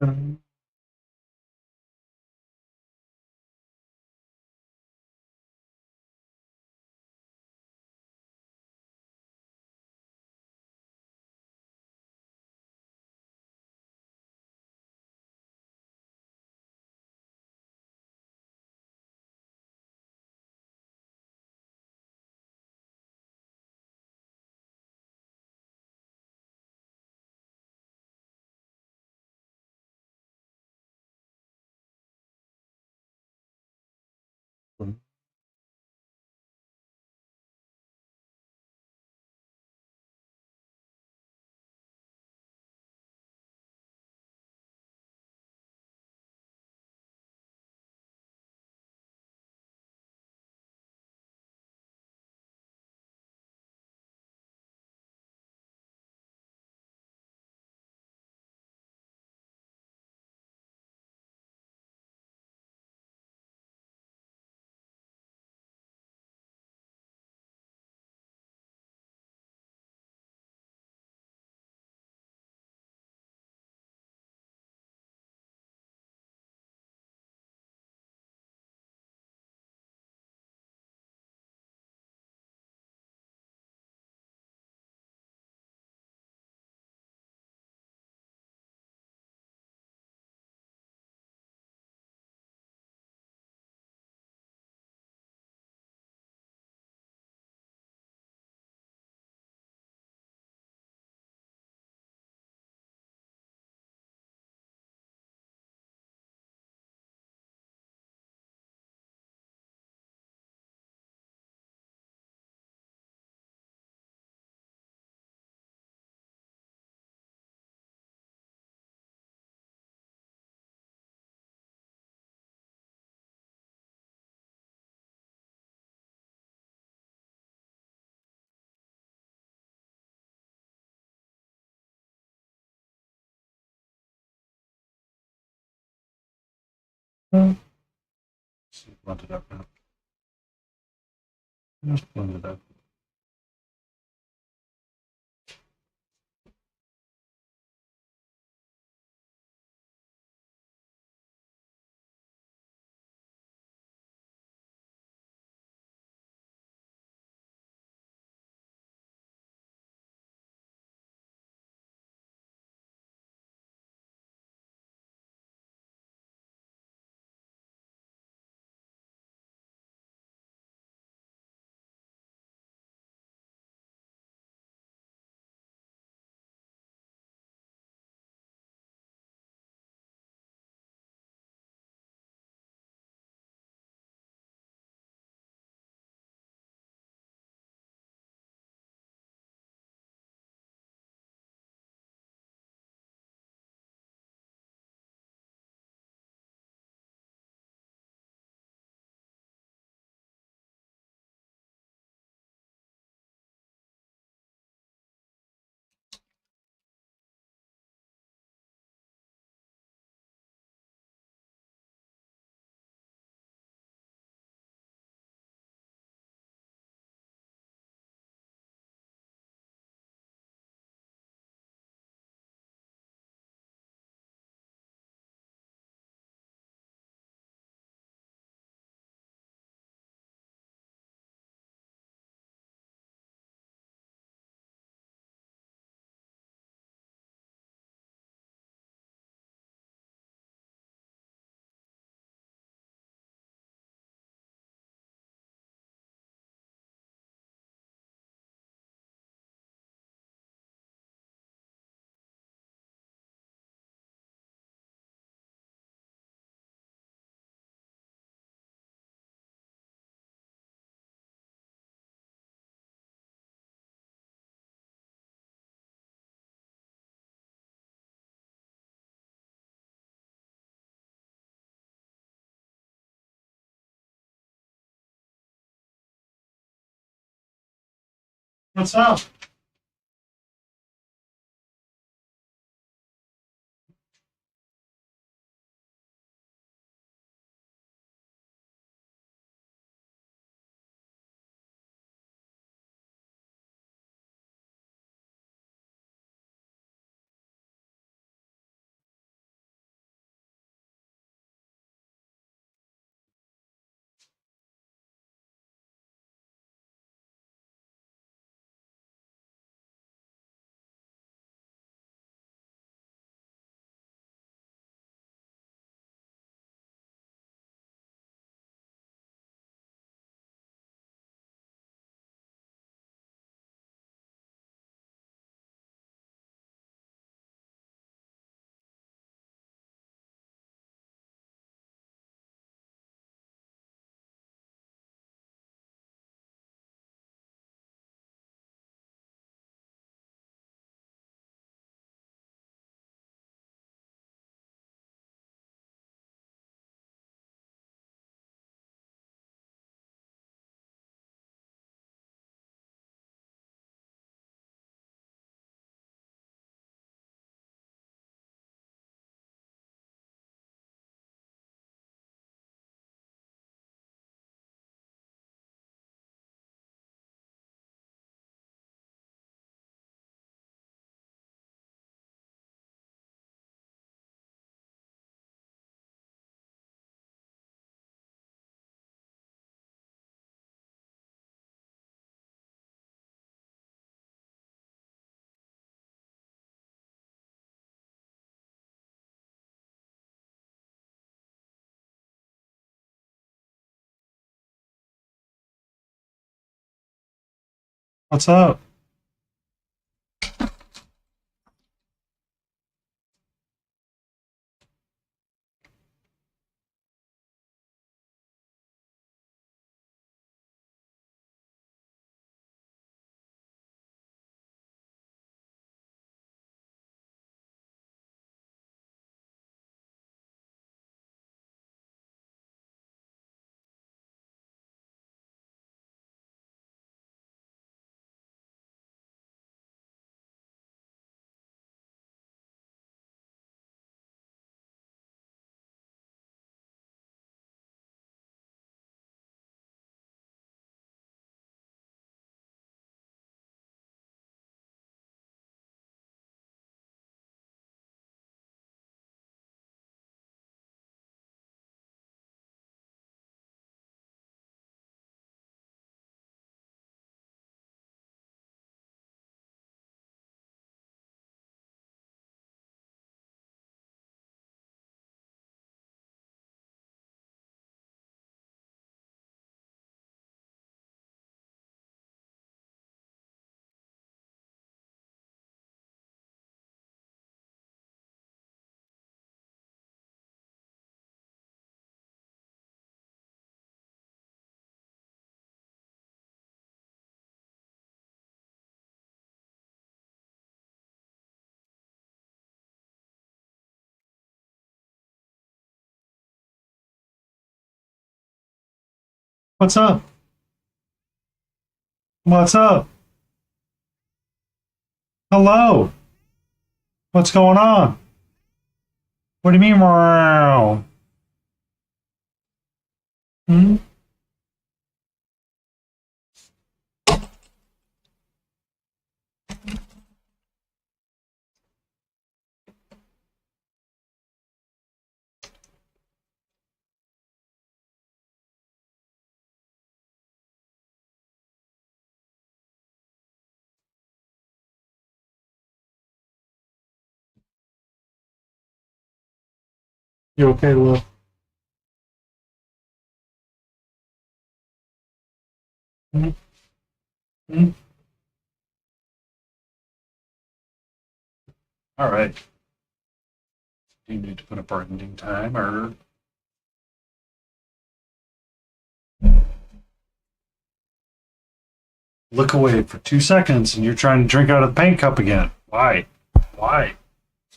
Um, see, blend it up now. Just blend it up. What's up? What's up? What's up? What's up? Hello. What's going on? What do you mean, wow? Hmm? You okay, Will? Hmm? Hmm? All right. Do you need to put up our ending time or? Look away for 2 seconds and you're trying to drink out of the paint cup again. Why? Why?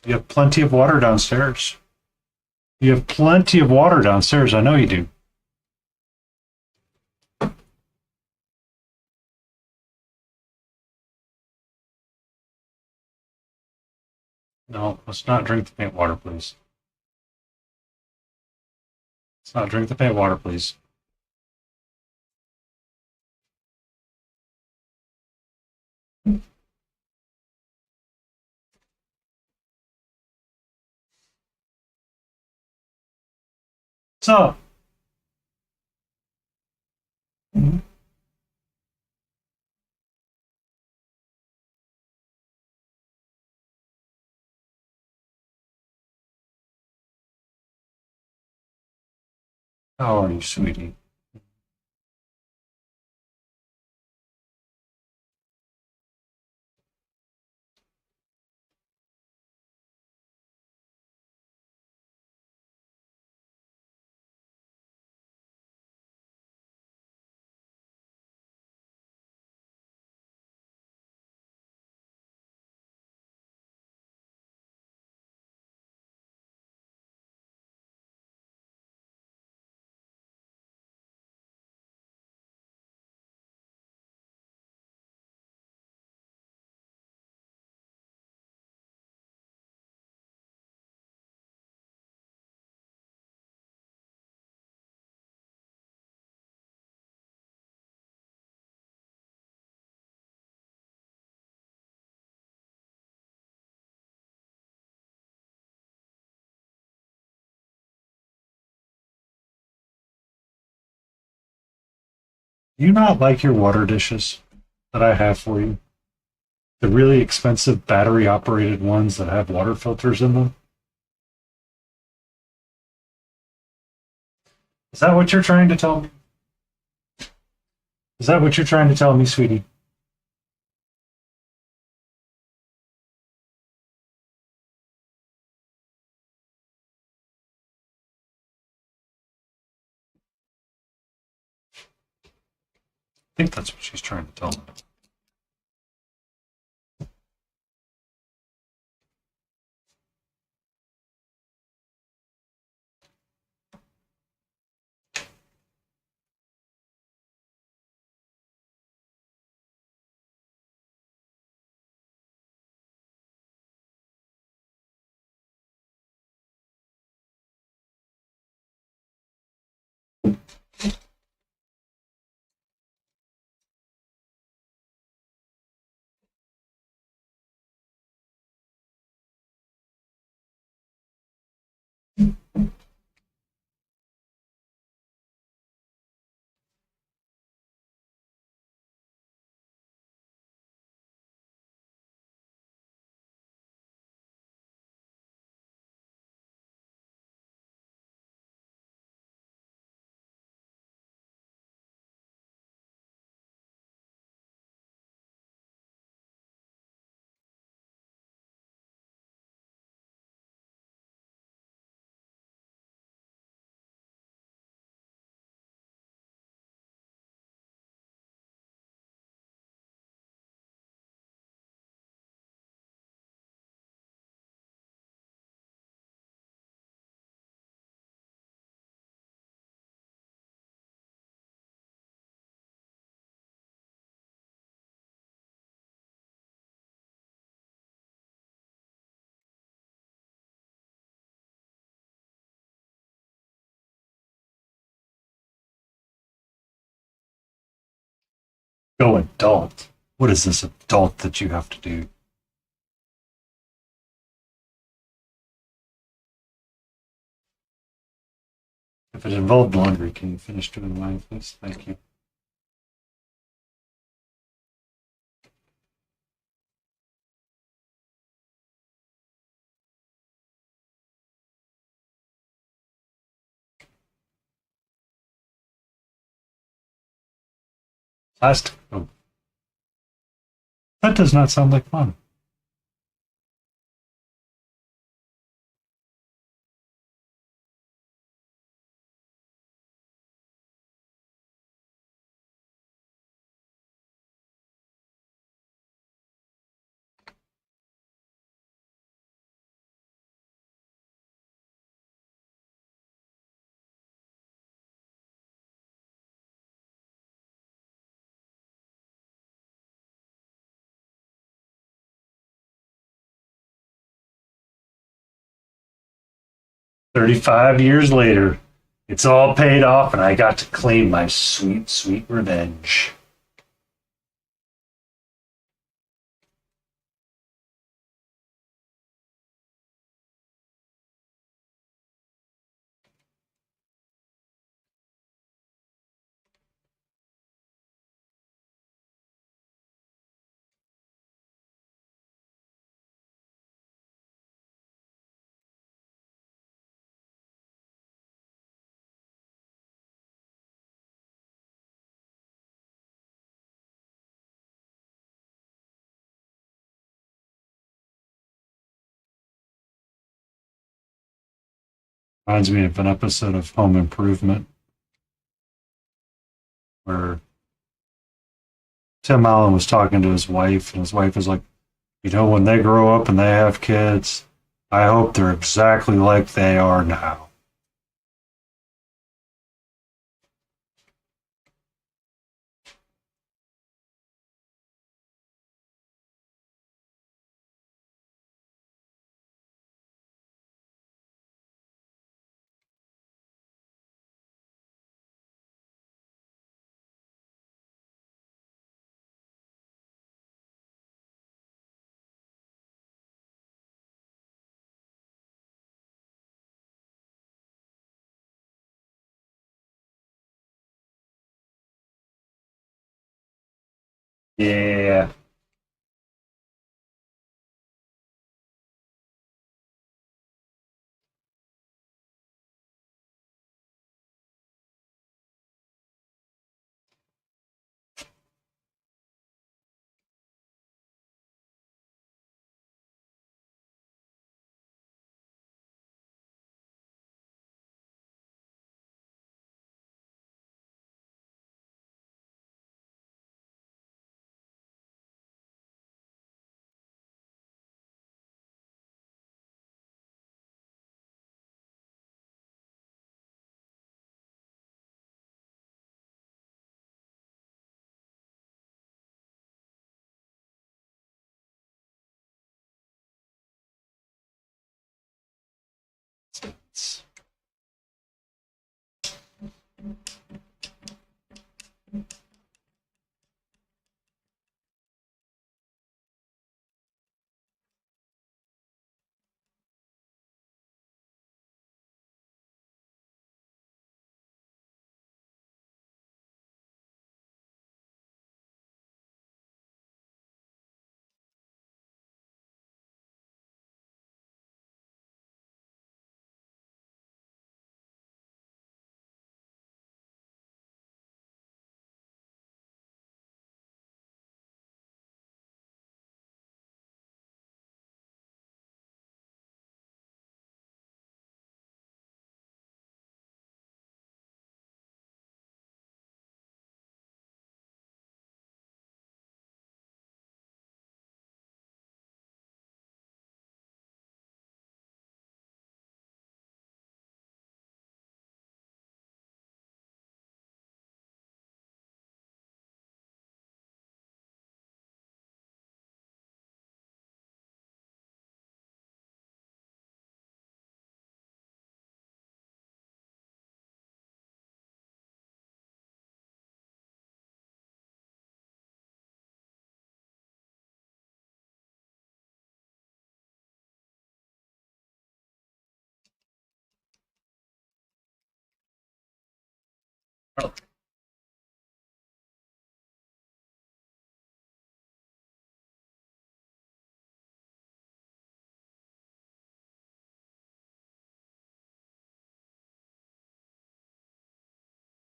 You have plenty of water downstairs. You have plenty of water downstairs. I know you do. No, let's not drink the paint water, please. Let's not drink the paint water, please. What's up? Mhm. How are you, sweetie? Do you not like your water dishes that I have for you? The really expensive battery operated ones that have water filters in them? Is that what you're trying to tell me? Is that what you're trying to tell me, sweetie? think that's what she's trying to tell me. Go adult. What is this adult that you have to do? If it involved laundry, can you finish doing mine, please? Thank you. Plastic. Oh. That does not sound like fun. $35 later, it's all paid off, and I got to claim my sweet, sweet revenge. Reminds me of an episode of Home Improvement where Tim Allen was talking to his wife, and his wife was like, when they grow up and they have kids, I hope they're exactly like they are now. Yeah. Oh,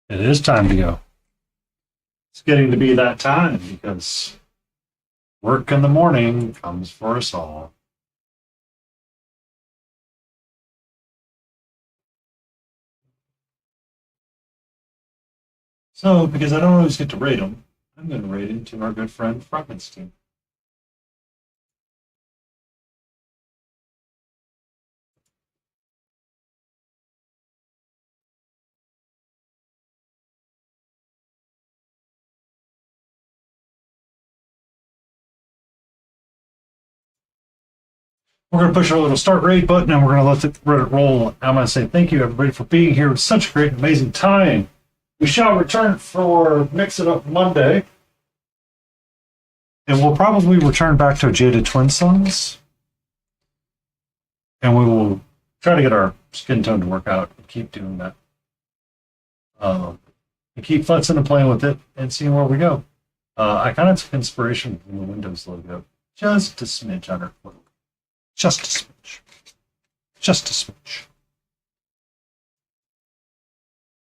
it is time to go. It's getting to be that time because work in the morning comes for us all. So, because I don't always get to rate them, I'm going to rate into our good friend Frankenstein. We're going to push our little start rate button and we're going to let it roll. I'm going to say thank you, everybody, for being here. It was such a great, amazing time. We shall return for Mix It Up Monday. And we'll probably return back to Jada Twin Sons. And we will try to get our skin tone to work out and keep doing that. And keep futzing and playing with it and seeing where we go. I kind of took inspiration from the Windows logo. Just a smidge on her logo. Just a smidge. Just a smidge.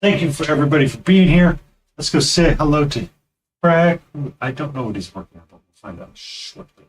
Thank you for everybody for being here. Let's go say hello to Bragg. I don't know what he's working on, but we'll find out shortly.